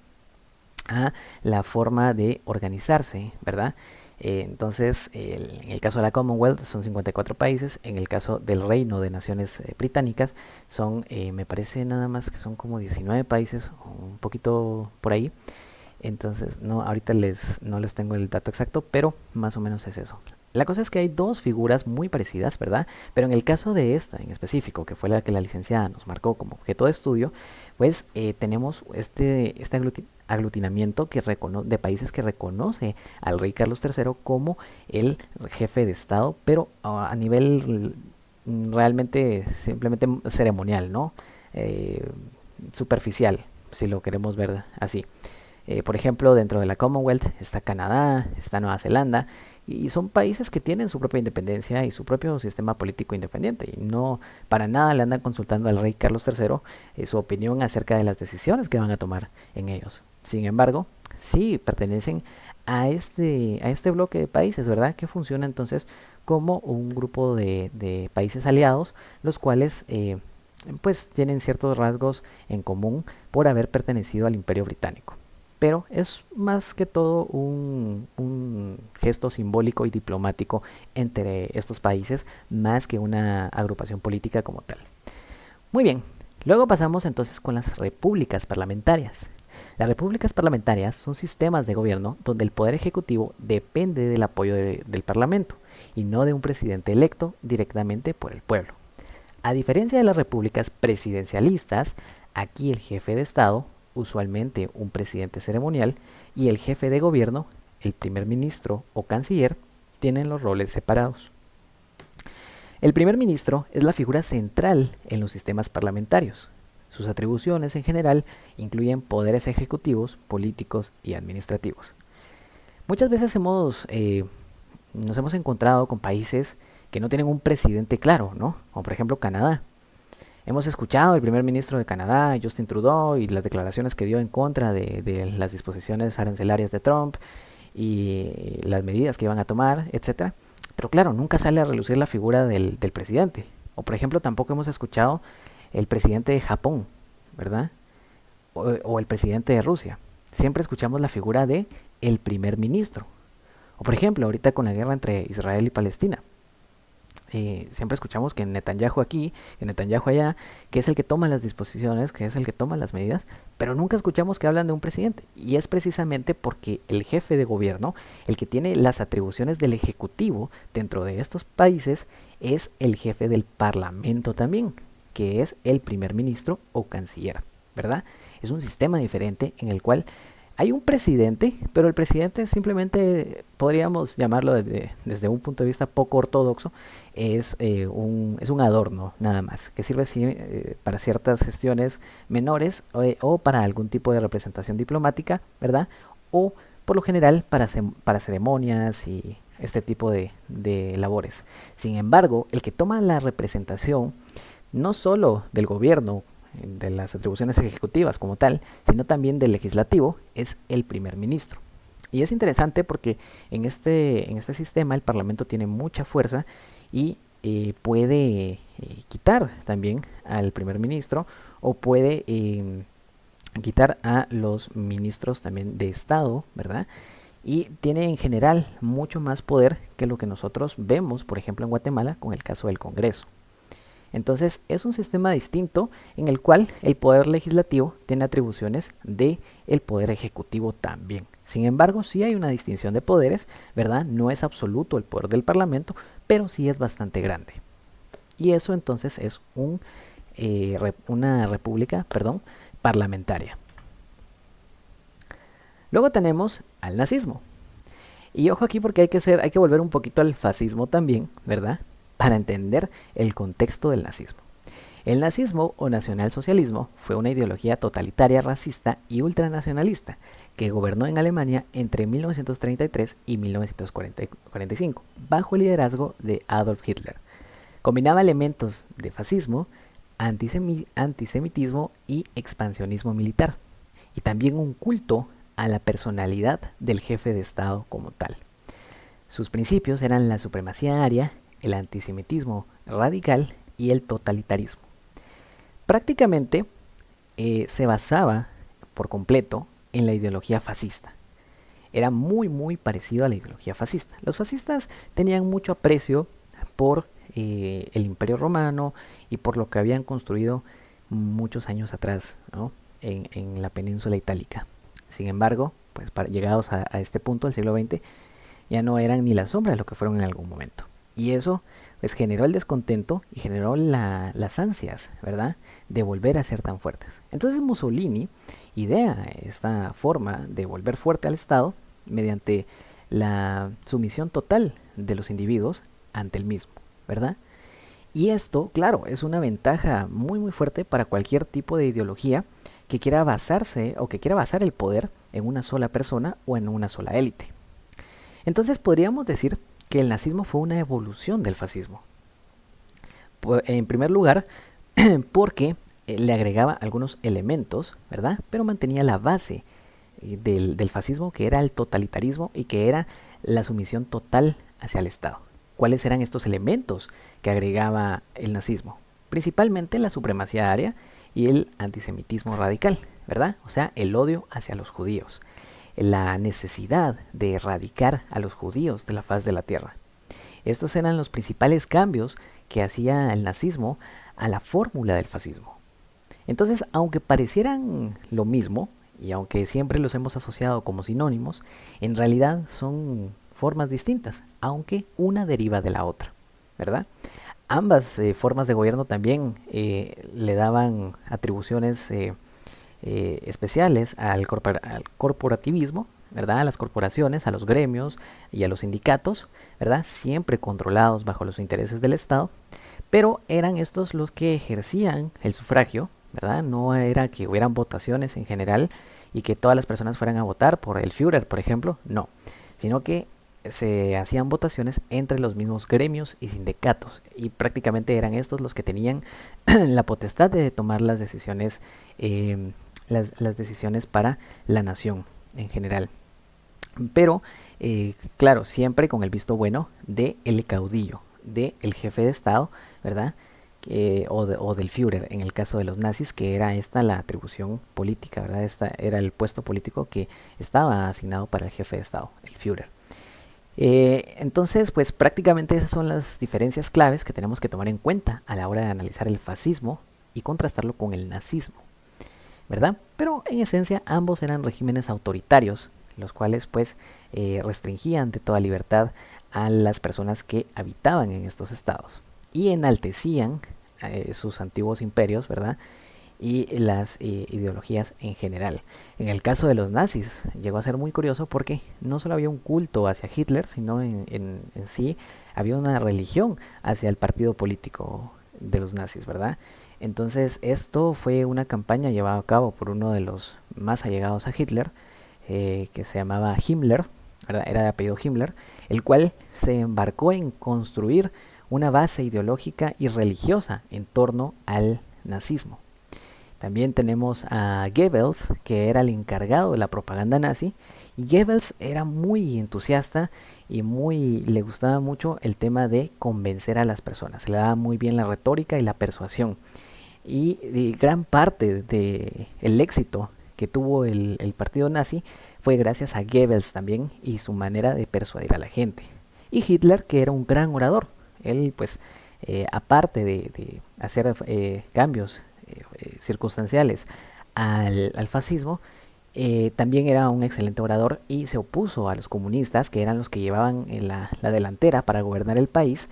a la forma de organizarse, ¿verdad? Entonces, en el caso de la Commonwealth son 54 países, en el caso del Reino de Naciones Británicas son, me parece nada más que son como 19 países, un poquito por ahí. Entonces, no, ahorita no les tengo el dato exacto, pero más o menos es eso. La cosa es que hay dos figuras muy parecidas, ¿verdad? Pero en el caso de esta en específico, que fue la que la licenciada nos marcó como objeto de estudio, pues tenemos este aglutinamiento de países que reconoce al rey Carlos III como el jefe de Estado, pero a nivel realmente simplemente ceremonial, ¿no? Superficial, si lo queremos ver así. Por ejemplo, dentro de la Commonwealth está Canadá, está Nueva Zelanda, y son países que tienen su propia independencia y su propio sistema político independiente, y no para nada le andan consultando al rey Carlos III su opinión acerca de las decisiones que van a tomar en ellos. Sin embargo, sí pertenecen a este bloque de países, ¿verdad? Que funciona entonces como un grupo de países aliados, los cuales pues tienen ciertos rasgos en común por haber pertenecido al Imperio Británico. Pero es más que todo un gesto simbólico y diplomático entre estos países, más que una agrupación política como tal. Muy bien, luego pasamos entonces con las repúblicas parlamentarias. Las repúblicas parlamentarias son sistemas de gobierno donde el poder ejecutivo depende del apoyo del parlamento y no de un presidente electo directamente por el pueblo. A diferencia de las repúblicas presidencialistas, aquí el jefe de Estado, usualmente un presidente ceremonial, y el jefe de gobierno, el primer ministro o canciller, tienen los roles separados. El primer ministro es la figura central en los sistemas parlamentarios. Sus atribuciones en general incluyen poderes ejecutivos, políticos y administrativos. Muchas veces nos hemos encontrado con países que no tienen un presidente claro, ¿no? Como por ejemplo Canadá. Hemos escuchado al primer ministro de Canadá, Justin Trudeau, y las declaraciones que dio en contra de las disposiciones arancelarias de Trump y las medidas que iban a tomar, etc. Pero claro, nunca sale a relucir la figura del presidente. O por ejemplo, tampoco hemos escuchado el presidente de Japón, ¿verdad? O el presidente de Rusia. Siempre escuchamos la figura de el primer ministro. O por ejemplo, ahorita con la guerra entre Israel y Palestina. Siempre escuchamos que Netanyahu aquí, que Netanyahu allá, que es el que toma las disposiciones, que es el que toma las medidas, pero nunca escuchamos que hablan de un presidente. Y es precisamente porque el jefe de gobierno, el que tiene las atribuciones del ejecutivo dentro de estos países, es el jefe del parlamento también, que es el primer ministro o canciller, ¿verdad? Es un sistema diferente en el cual hay un presidente, pero el presidente simplemente podríamos llamarlo desde un punto de vista poco ortodoxo, es un adorno nada más, que sirve para ciertas gestiones menores o para algún tipo de representación diplomática, ¿verdad? O por lo general para ceremonias y este tipo de labores. Sin embargo, el que toma la representación no solo del gobierno, de las atribuciones ejecutivas como tal, sino también del legislativo, es el primer ministro. Y es interesante porque en este sistema el Parlamento tiene mucha fuerza y puede quitar también al primer ministro o puede quitar a los ministros también de Estado, ¿verdad? Y tiene en general mucho más poder que lo que nosotros vemos, por ejemplo, en Guatemala con el caso del Congreso. Entonces es un sistema distinto en el cual el poder legislativo tiene atribuciones de el poder ejecutivo también. Sin embargo, sí hay una distinción de poderes, ¿verdad? No es absoluto el poder del Parlamento, pero sí es bastante grande. Y eso entonces es una república, parlamentaria. Luego tenemos al nazismo. Y ojo aquí porque hay que volver un poquito al fascismo también, ¿verdad? Para entender el contexto del nazismo. El nazismo o nacionalsocialismo fue una ideología totalitaria, racista y ultranacionalista que gobernó en Alemania entre 1933 y 1945, bajo el liderazgo de Adolf Hitler. Combinaba elementos de fascismo, antisemitismo y expansionismo militar, y también un culto a la personalidad del jefe de Estado como tal. Sus principios eran la supremacía aria, el antisemitismo radical y el totalitarismo. Prácticamente se basaba por completo en la ideología fascista. Era muy parecido a la ideología fascista. Los fascistas tenían mucho aprecio por el Imperio Romano y por lo que habían construido muchos años atrás, ¿no? en la península itálica. Sin embargo, pues llegados a este punto del siglo XX, ya no eran ni la sombra de lo que fueron en algún momento. Y eso pues generó el descontento y generó las ansias, ¿verdad?, de volver a ser tan fuertes. Entonces Mussolini idea esta forma de volver fuerte al Estado mediante la sumisión total de los individuos ante el mismo, ¿verdad? Y esto, claro, es una ventaja muy fuerte para cualquier tipo de ideología que quiera basarse o que quiera basar el poder en una sola persona o en una sola élite. Entonces podríamos decir que el nazismo fue una evolución del fascismo. En primer lugar, porque le agregaba algunos elementos, ¿verdad? Pero mantenía la base del fascismo, que era el totalitarismo y que era la sumisión total hacia el Estado. ¿Cuáles eran estos elementos que agregaba el nazismo? Principalmente la supremacía aria y el antisemitismo radical, ¿verdad? O sea, el odio hacia los judíos, la necesidad de erradicar a los judíos de la faz de la tierra. Estos eran los principales cambios que hacía el nazismo a la fórmula del fascismo. Entonces, aunque parecieran lo mismo, y aunque siempre los hemos asociado como sinónimos, en realidad son formas distintas, aunque una deriva de la otra, ¿verdad? Ambas formas de gobierno también le daban atribuciones especiales al corporativismo, ¿verdad? A las corporaciones, a los gremios y a los sindicatos, ¿verdad? Siempre controlados bajo los intereses del Estado, pero eran estos los que ejercían el sufragio, ¿verdad? No era que hubieran votaciones en general y que todas las personas fueran a votar por el Führer, por ejemplo, no, sino que se hacían votaciones entre los mismos gremios y sindicatos y prácticamente eran estos los que tenían la potestad de tomar las decisiones las decisiones para la nación en general. Pero, claro, siempre con el visto bueno del caudillo, del jefe de Estado, ¿verdad? O del Führer, en el caso de los nazis, que era esta la atribución política, ¿verdad? Esta era el puesto político que estaba asignado para el jefe de Estado, el Führer. Entonces, pues prácticamente esas son las diferencias claves que tenemos que tomar en cuenta a la hora de analizar el fascismo y contrastarlo con el nazismo, ¿verdad? Pero en esencia ambos eran regímenes autoritarios, los cuales pues restringían de toda libertad a las personas que habitaban en estos estados y enaltecían sus antiguos imperios, ¿verdad? Y las ideologías en general. En el caso de los nazis llegó a ser muy curioso porque no solo había un culto hacia Hitler, sino en sí había una religión hacia el partido político de los nazis, ¿verdad? Entonces esto fue una campaña llevada a cabo por uno de los más allegados a Hitler, que se llamaba Himmler, ¿verdad? Era de apellido Himmler, el cual se embarcó en construir una base ideológica y religiosa en torno al nazismo. También tenemos a Goebbels, que era el encargado de la propaganda nazi, y Goebbels era muy entusiasta y le gustaba mucho el tema de convencer a las personas. Se le daba muy bien la retórica y la persuasión. Y gran parte del éxito que tuvo el partido nazi fue gracias a Goebbels también y su manera de persuadir a la gente. Y Hitler, que era un gran orador. Él, pues, aparte de hacer cambios circunstanciales al fascismo, también era un excelente orador y se opuso a los comunistas, que eran los que llevaban la delantera para gobernar el país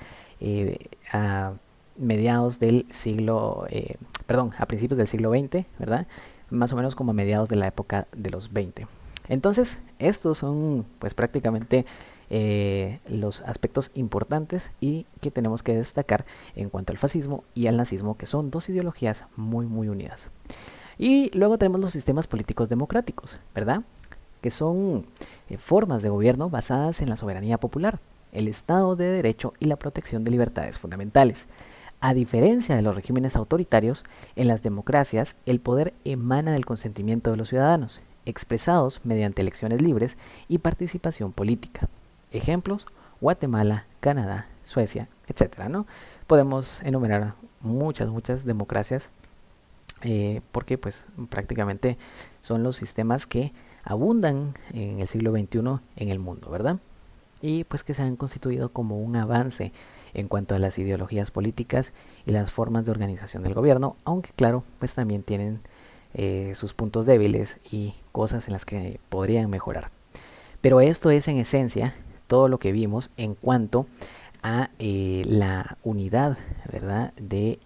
a mediados del siglo, a principios del siglo XX, ¿verdad? Más o menos como a mediados de la época de los 20. Entonces, estos son pues prácticamente los aspectos importantes y que tenemos que destacar en cuanto al fascismo y al nazismo, que son dos ideologías muy unidas. Y luego tenemos los sistemas políticos democráticos, ¿verdad? Que son formas de gobierno basadas en la soberanía popular, el Estado de Derecho y la protección de libertades fundamentales. A diferencia de los regímenes autoritarios, en las democracias el poder emana del consentimiento de los ciudadanos, expresados mediante elecciones libres y participación política. Ejemplos: Guatemala, Canadá, Suecia, etcétera, ¿no? Podemos enumerar muchas democracias porque pues prácticamente son los sistemas que abundan en el siglo XXI en el mundo, ¿verdad? Y pues que se han constituido como un avance en cuanto a las ideologías políticas y las formas de organización del gobierno, aunque claro, pues también tienen sus puntos débiles y cosas en las que podrían mejorar. Pero esto es en esencia todo lo que vimos en cuanto a la unidad, ¿verdad?, de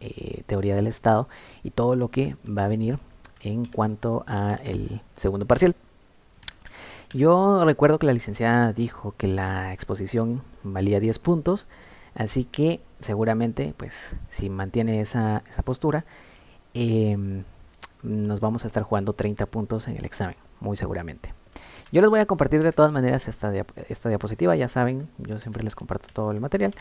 teoría del Estado y todo lo que va a venir en cuanto a el segundo parcial. Yo recuerdo que la licenciada dijo que la exposición valía 10 puntos, así que seguramente, pues, si mantiene esa postura, nos vamos a estar jugando 30 puntos en el examen, muy seguramente. Yo les voy a compartir de todas maneras esta diapositiva, ya saben, yo siempre les comparto todo el material.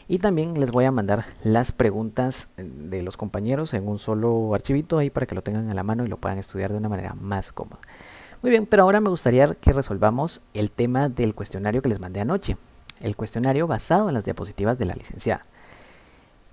Y también les voy a mandar las preguntas de los compañeros en un solo archivito ahí para que lo tengan a la mano y lo puedan estudiar de una manera más cómoda. Muy bien, pero ahora me gustaría que resolvamos el tema del cuestionario que les mandé anoche. El cuestionario basado en las diapositivas de la licenciada.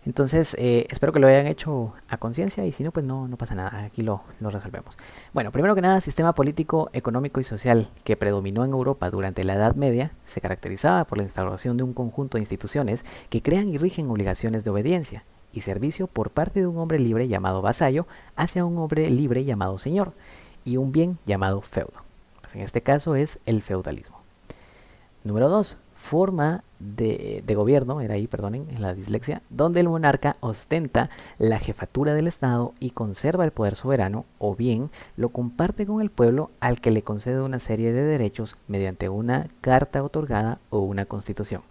Entonces, espero que lo hayan hecho a conciencia y si no, pues no pasa nada, aquí lo resolvemos. Bueno, primero que nada, el sistema político, económico y social que predominó en Europa durante la Edad Media se caracterizaba por la instauración de un conjunto de instituciones que crean y rigen obligaciones de obediencia y servicio por parte de un hombre libre llamado vasallo hacia un hombre libre llamado señor y un bien llamado feudo. Pues en este caso es el feudalismo. Número 2. Forma de gobierno, era ahí, perdonen, en la dislexia, donde el monarca ostenta la jefatura del Estado y conserva el poder soberano, o bien lo comparte con el pueblo al que le concede una serie de derechos mediante una carta otorgada o una constitución.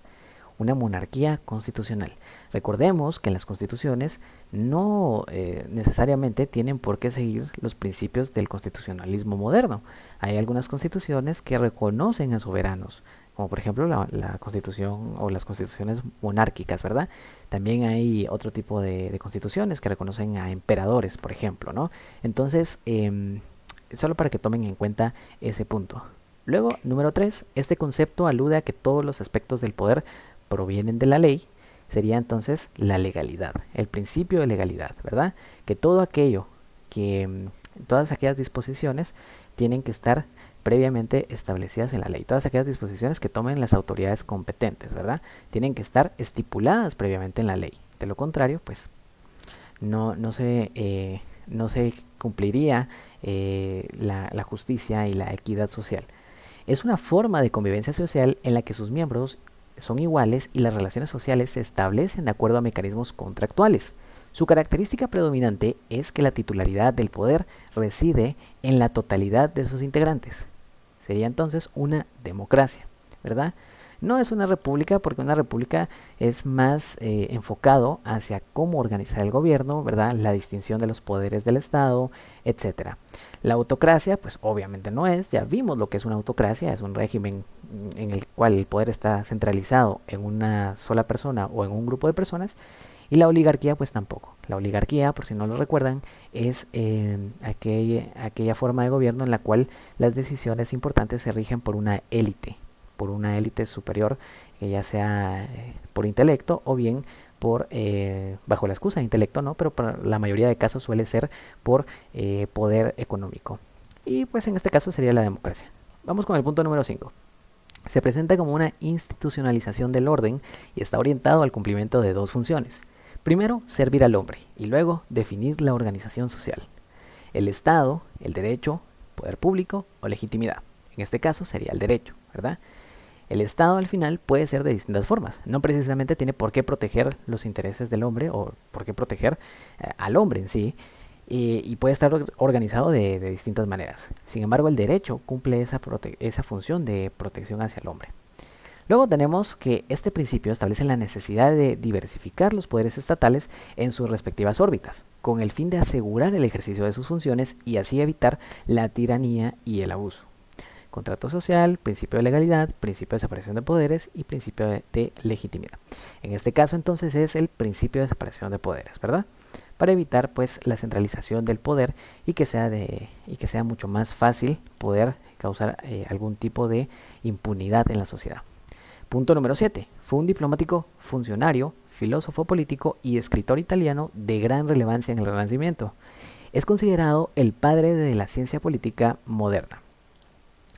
Una monarquía constitucional. Recordemos que las constituciones no necesariamente tienen por qué seguir los principios del constitucionalismo moderno. Hay algunas constituciones que reconocen a soberanos, como por ejemplo la constitución o las constituciones monárquicas, ¿verdad? También hay otro tipo de constituciones que reconocen a emperadores, por ejemplo, ¿no? Entonces, solo para que tomen en cuenta ese punto. Luego, número 3, este concepto alude a que todos los aspectos del poder provienen de la ley. Sería entonces la legalidad, el principio de legalidad, ¿verdad? Que todo aquello todas aquellas disposiciones tienen que estar previamente establecidas en la ley. Todas aquellas disposiciones que tomen las autoridades competentes, ¿verdad? Tienen que estar estipuladas previamente en la ley. De lo contrario, pues no se cumpliría la justicia y la equidad social. Es una forma de convivencia social en la que sus miembros son iguales y las relaciones sociales se establecen de acuerdo a mecanismos contractuales. Su característica predominante es que la titularidad del poder reside en la totalidad de sus integrantes. Sería entonces una democracia, ¿verdad? No es una república porque una república es más enfocado hacia cómo organizar el gobierno, ¿verdad? La distinción de los poderes del Estado, etcétera. La autocracia, pues obviamente no es, ya vimos lo que es una autocracia, es un régimen en el cual el poder está centralizado en una sola persona o en un grupo de personas. Y la oligarquía, pues tampoco. La oligarquía, por si no lo recuerdan, es aquella forma de gobierno en la cual las decisiones importantes se rigen por una élite superior, que ya sea por intelecto o bien por, bajo la excusa de intelecto, ¿no? Pero para la mayoría de casos suele ser por poder económico. Y pues en este caso sería la democracia. Vamos con el punto número 5. Se presenta como una institucionalización del orden y está orientado al cumplimiento de dos funciones. Primero, servir al hombre y luego definir la organización social. El Estado, el derecho, poder público o legitimidad. En este caso sería el derecho, ¿verdad? El Estado al final puede ser de distintas formas. No precisamente tiene por qué proteger los intereses del hombre o por qué proteger al hombre en sí. Y puede estar organizado de distintas maneras. Sin embargo, el derecho cumple esa función de protección hacia el hombre. Luego tenemos que este principio establece la necesidad de diversificar los poderes estatales en sus respectivas órbitas, con el fin de asegurar el ejercicio de sus funciones y así evitar la tiranía y el abuso. Contrato social, principio de legalidad, principio de separación de poderes y principio de legitimidad. En este caso entonces es el principio de separación de poderes, ¿verdad? Para evitar pues la centralización del poder y que sea mucho más fácil poder causar algún tipo de impunidad en la sociedad. Punto número 7. Fue un diplomático, funcionario, filósofo político y escritor italiano de gran relevancia en el Renacimiento. Es considerado el padre de la ciencia política moderna.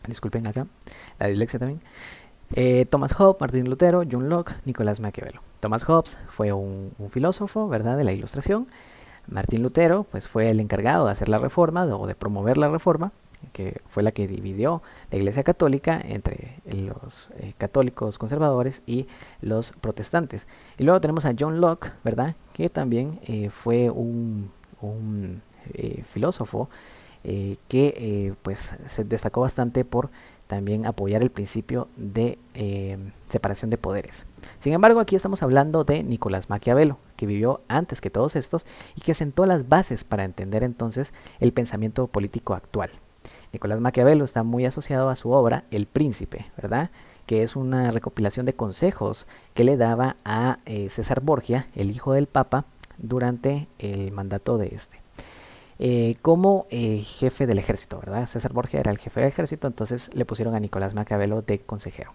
Disculpen acá, la dislexia también. Thomas Hobbes, Martín Lutero, John Locke, Nicolás Maquiavelo. Thomas Hobbes fue un filósofo, ¿verdad?, de la Ilustración. Martín Lutero pues fue el encargado de hacer la reforma o de promover la reforma, que fue la que dividió la Iglesia Católica entre los católicos conservadores y los protestantes. Y luego tenemos a John Locke, ¿verdad?, que también fue un filósofo que pues se destacó bastante por también apoyar el principio de separación de poderes. Sin embargo, aquí estamos hablando de Nicolás Maquiavelo, que vivió antes que todos estos y que sentó las bases para entender entonces el pensamiento político actual. Nicolás Maquiavelo está muy asociado a su obra El Príncipe, ¿verdad?, que es una recopilación de consejos que le daba a César Borgia, el hijo del Papa, durante el mandato de este. Como jefe del ejército, ¿verdad? César Borgia era el jefe del ejército, entonces le pusieron a Nicolás Maquiavelo de consejero.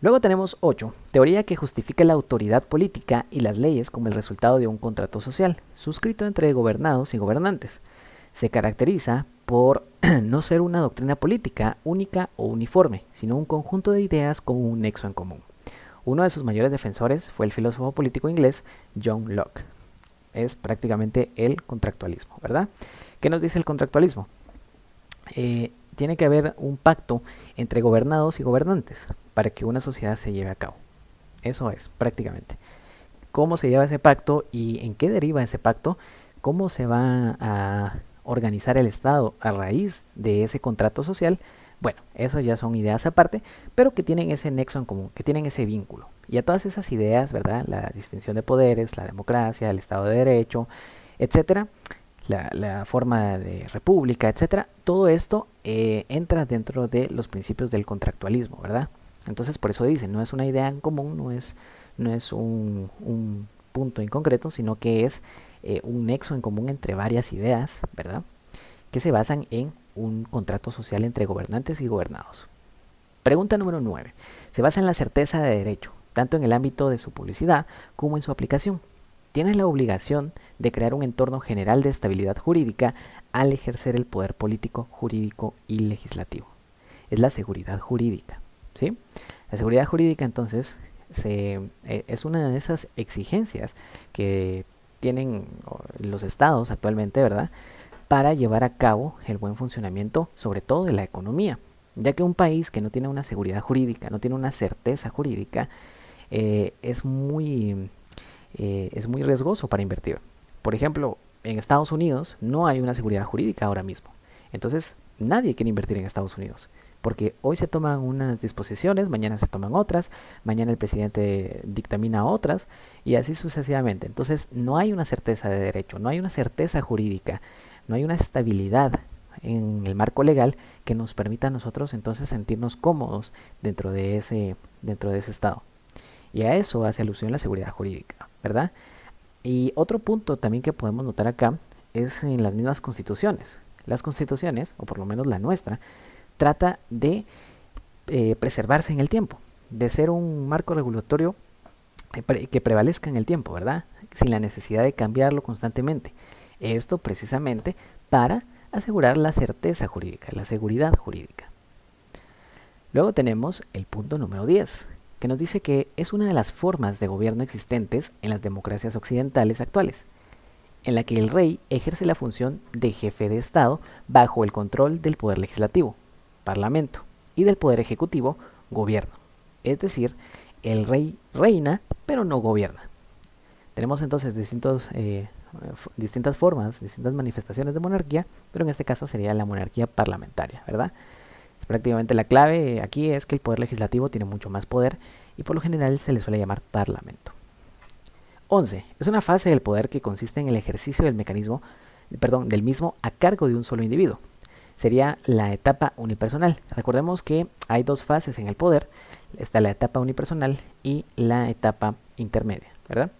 Luego tenemos 8. Teoría que justifica la autoridad política y las leyes como el resultado de un contrato social, suscrito entre gobernados y gobernantes. Se caracteriza por no ser una doctrina política única o uniforme, sino un conjunto de ideas con un nexo en común. Uno de sus mayores defensores fue el filósofo político inglés John Locke. Es prácticamente el contractualismo, ¿verdad? ¿Qué nos dice el contractualismo? Tiene que haber un pacto entre gobernados y gobernantes para que una sociedad se lleve a cabo. Eso es, prácticamente. ¿Cómo se lleva ese pacto y en qué deriva ese pacto? ¿Cómo se va a organizar el Estado a raíz de ese contrato social? Bueno, eso ya son ideas aparte, pero que tienen ese nexo en común, que tienen ese vínculo. Y a todas esas ideas, ¿verdad?, la distinción de poderes, la democracia, el Estado de Derecho, etcétera, la forma de república, etcétera, todo esto entra dentro de los principios del contractualismo, ¿verdad? Entonces, por eso dicen, no es una idea en común, no es un punto en concreto, sino que es un nexo en común entre varias ideas, ¿verdad?, que se basan en un contrato social entre gobernantes y gobernados. Pregunta número 9. Se basa en la certeza de derecho, tanto en el ámbito de su publicidad como en su aplicación. Tiene la obligación de crear un entorno general de estabilidad jurídica al ejercer el poder político, jurídico y legislativo. Es la seguridad jurídica, ¿sí? La seguridad jurídica entonces es una de esas exigencias que tienen los estados actualmente, ¿verdad?, para llevar a cabo el buen funcionamiento, sobre todo de la economía, ya que un país que no tiene una seguridad jurídica, no tiene una certeza jurídica, es muy riesgoso para invertir. Por ejemplo, en Estados Unidos no hay una seguridad jurídica ahora mismo, entonces nadie quiere invertir en Estados Unidos. porque hoy se toman unas disposiciones, mañana se toman otras, mañana el presidente dictamina otras y así sucesivamente. Entonces no hay una certeza de derecho, no hay una certeza jurídica, no hay una estabilidad en el marco legal que nos permita a nosotros entonces sentirnos cómodos dentro de ese estado. Y a eso hace alusión la seguridad jurídica, ¿verdad? Y otro punto también que podemos notar acá es en las mismas constituciones. Las constituciones, o por lo menos la nuestra, trata de preservarse en el tiempo, de ser un marco regulatorio que prevalezca en el tiempo, ¿verdad? Sin la necesidad de cambiarlo constantemente. Esto precisamente para asegurar la certeza jurídica, la seguridad jurídica. Luego tenemos el punto número 10, que nos dice que es una de las formas de gobierno existentes en las democracias occidentales actuales, en la que el rey ejerce la función de jefe de Estado bajo el control del poder legislativo, parlamento, y del poder ejecutivo, gobierno. Es decir, el rey reina, pero no gobierna. Tenemos entonces distintas formas, distintas manifestaciones de monarquía, pero en este caso sería la monarquía parlamentaria, ¿verdad? Prácticamente la clave aquí es que el poder legislativo tiene mucho más poder y por lo general se le suele llamar parlamento. 11. Es una fase del poder que consiste en el ejercicio del del mismo a cargo de un solo individuo. Sería la etapa unipersonal. Recordemos que hay dos fases en el poder. Está la etapa unipersonal y la etapa intermedia, ¿verdad?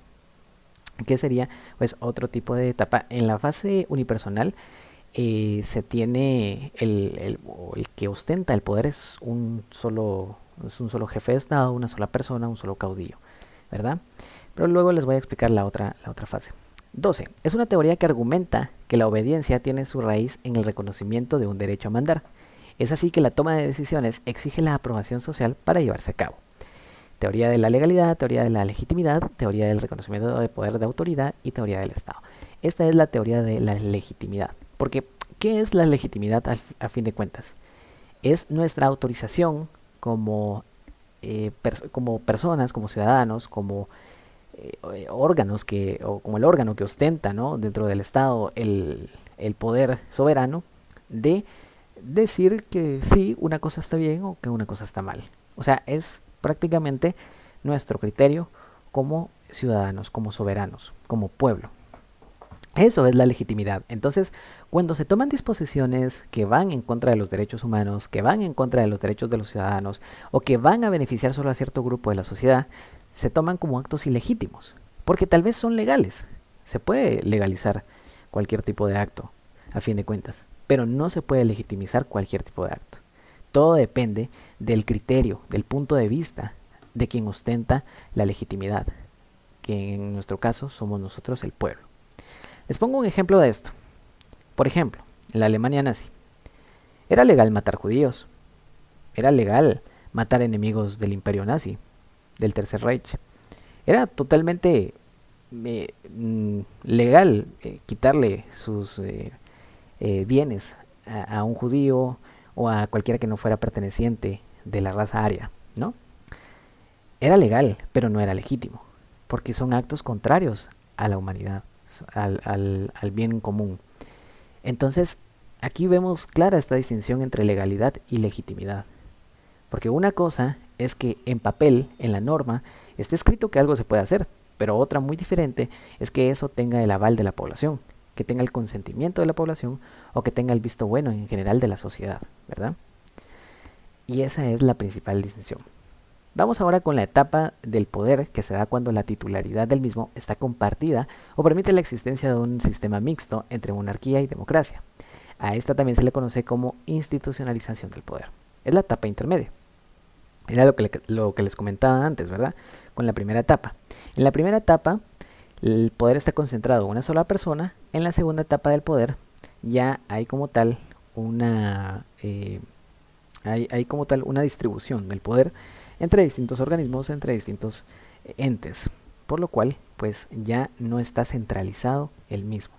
Que sería pues otro tipo de etapa. En la fase unipersonal se tiene el que ostenta el poder es un solo jefe de Estado, una sola persona, un solo caudillo, ¿verdad? Pero luego les voy a explicar la otra fase. 12. Es una teoría que argumenta que la obediencia tiene su raíz en el reconocimiento de un derecho a mandar. Es así que la toma de decisiones exige la aprobación social para llevarse a cabo. Teoría de la legalidad, teoría de la legitimidad, teoría del reconocimiento de poder de autoridad y teoría del Estado. Esta es la teoría de la legitimidad. Porque, ¿qué es la legitimidad a fin de cuentas? Es nuestra autorización como personas, como ciudadanos, como órganos o como el órgano que ostenta, ¿no?, dentro del Estado el poder soberano de decir que sí, una cosa está bien o que una cosa está mal. O sea, es prácticamente nuestro criterio como ciudadanos, como soberanos, como pueblo. Eso es la legitimidad. Entonces, cuando se toman disposiciones que van en contra de los derechos humanos, que van en contra de los derechos de los ciudadanos, o que van a beneficiar solo a cierto grupo de la sociedad, se toman como actos ilegítimos, porque tal vez son legales. Se puede legalizar cualquier tipo de acto, a fin de cuentas, pero no se puede legitimizar cualquier tipo de acto. Todo depende del criterio, del punto de vista de quien ostenta la legitimidad, que en nuestro caso somos nosotros, el pueblo. Les pongo un ejemplo de esto. Por ejemplo, en la Alemania nazi, era legal matar judíos, era legal matar enemigos del imperio nazi, del Tercer Reich. Era totalmente legal quitarle sus bienes a un judío o a cualquiera que no fuera perteneciente de la raza aria, ¿no? Era legal, pero no era legítimo, porque son actos contrarios a la humanidad, al bien común. Entonces, aquí vemos clara esta distinción entre legalidad y legitimidad. Porque una cosa es que en papel, en la norma, esté escrito que algo se puede hacer, pero otra muy diferente es que eso tenga el aval de la población, que tenga el consentimiento de la población o que tenga el visto bueno en general de la sociedad, ¿verdad? Y esa es la principal distinción. Vamos ahora con la etapa del poder que se da cuando la titularidad del mismo está compartida o permite la existencia de un sistema mixto entre monarquía y democracia. A esta también se le conoce como institucionalización del poder. Es la etapa intermedia. Era lo que les comentaba antes, ¿verdad? Con la primera etapa. En la primera etapa, el poder está concentrado en una sola persona. En la segunda etapa del poder, ya hay como tal una distribución del poder entre distintos organismos, entre distintos entes, por lo cual pues ya no está centralizado el mismo.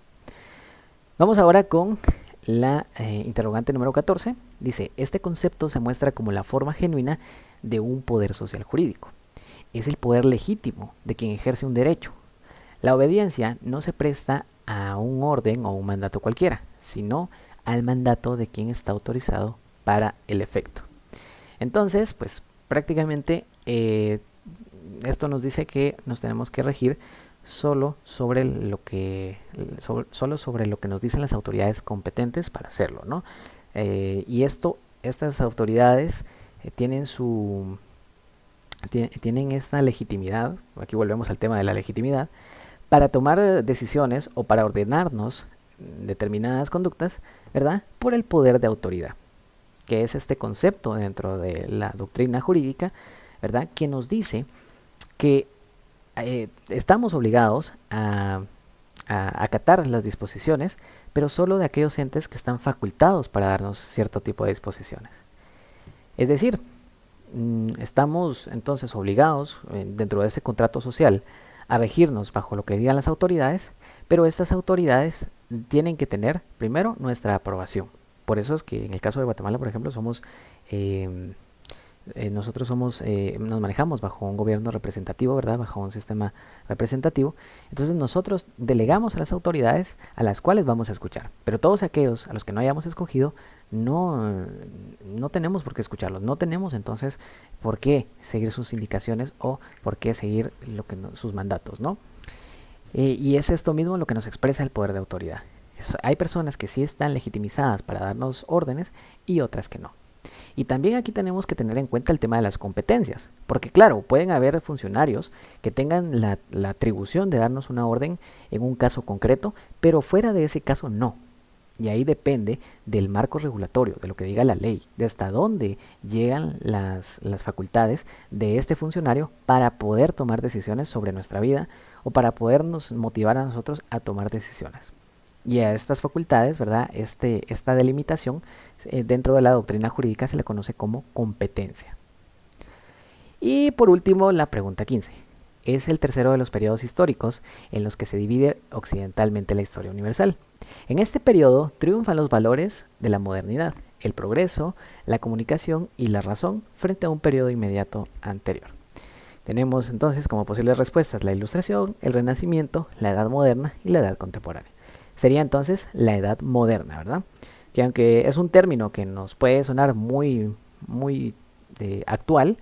Vamos ahora con la interrogante número 14. Dice, este concepto se muestra como la forma genuina de un poder social jurídico. Es el poder legítimo de quien ejerce un derecho. La obediencia no se presta a un orden o un mandato cualquiera, sino al mandato de quien está autorizado para el efecto. Entonces, pues prácticamente esto nos dice que nos tenemos que regir solo sobre lo que nos dicen las autoridades competentes para hacerlo, ¿no? Y estas autoridades tienen esta legitimidad, aquí volvemos al tema de la legitimidad, para tomar decisiones o para ordenarnos determinadas conductas, ¿verdad? Por el poder de autoridad, que es este concepto dentro de la doctrina jurídica, ¿verdad? Que nos dice que estamos obligados a acatar las disposiciones, pero solo de aquellos entes que están facultados para darnos cierto tipo de disposiciones. Es decir, estamos entonces obligados dentro de ese contrato social a regirnos bajo lo que digan las autoridades, pero estas autoridades tienen que tener primero nuestra aprobación. Por eso es que en el caso de Guatemala, por ejemplo, nosotros nos manejamos bajo un gobierno representativo, ¿verdad? Bajo un sistema representativo. Entonces nosotros delegamos a las autoridades a las cuales vamos a escuchar. Pero todos aquellos a los que no hayamos escogido, no tenemos por qué escucharlos. No tenemos entonces por qué seguir sus indicaciones o por qué seguir sus mandatos, ¿no? Y es esto mismo lo que nos expresa el poder de autoridad. Hay personas que sí están legitimizadas para darnos órdenes y otras que no. Y también aquí tenemos que tener en cuenta el tema de las competencias, porque claro, pueden haber funcionarios que tengan la atribución de darnos una orden en un caso concreto, pero fuera de ese caso no. Y ahí depende del marco regulatorio, de lo que diga la ley, de hasta dónde llegan las facultades de este funcionario para poder tomar decisiones sobre nuestra vida o para podernos motivar a nosotros a tomar decisiones. Y a estas facultades, ¿verdad? Esta delimitación dentro de la doctrina jurídica se le conoce como competencia. Y por último, la pregunta 15. Es el tercero de los periodos históricos en los que se divide occidentalmente la historia universal. En este periodo triunfan los valores de la modernidad, el progreso, la comunicación y la razón frente a un periodo inmediato anterior. Tenemos entonces como posibles respuestas la Ilustración, el Renacimiento, la Edad Moderna y la Edad Contemporánea. Sería entonces la Edad Moderna, ¿verdad? Que aunque es un término que nos puede sonar muy actual,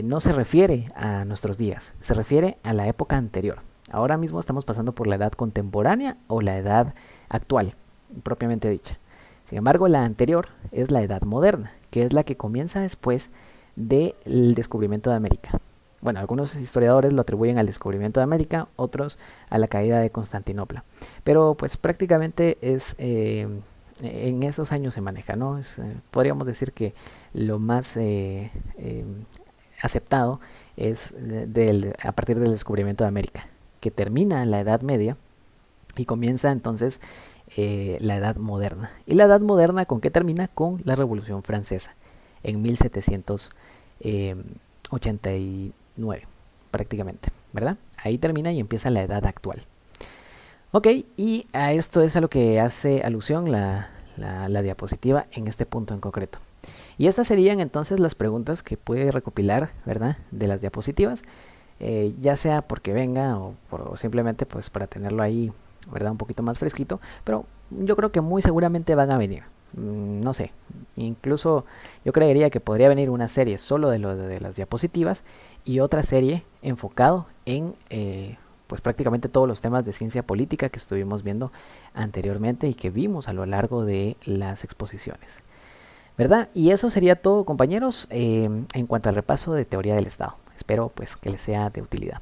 no se refiere a nuestros días, se refiere a la época anterior. Ahora mismo estamos pasando por la edad contemporánea o la edad actual, propiamente dicha. Sin embargo, la anterior es la edad moderna, que es la que comienza después del descubrimiento de América. Bueno, algunos historiadores lo atribuyen al descubrimiento de América, otros a la caída de Constantinopla. Pero pues prácticamente en esos años se maneja, ¿no? Podríamos decir que lo más aceptado es a partir del descubrimiento de América, que termina la Edad Media y comienza entonces la Edad Moderna. ¿Y la Edad Moderna con qué termina? Con la Revolución Francesa en 1789 prácticamente, ¿verdad? Ahí termina y empieza la Edad actual. Ok, y a esto es a lo que hace alusión la diapositiva en este punto en concreto. Y estas serían entonces las preguntas que puede recopilar, ¿verdad? De las diapositivas, ya sea porque venga o simplemente pues para tenerlo ahí, ¿verdad? Un poquito más fresquito, pero yo creo que muy seguramente van a venir. No sé, incluso yo creería que podría venir una serie solo de las diapositivas y otra serie enfocado en pues prácticamente todos los temas de ciencia política que estuvimos viendo anteriormente y que vimos a lo largo de las exposiciones, ¿verdad? Y eso sería todo, compañeros, en cuanto al repaso de teoría del Estado. Espero pues que les sea de utilidad.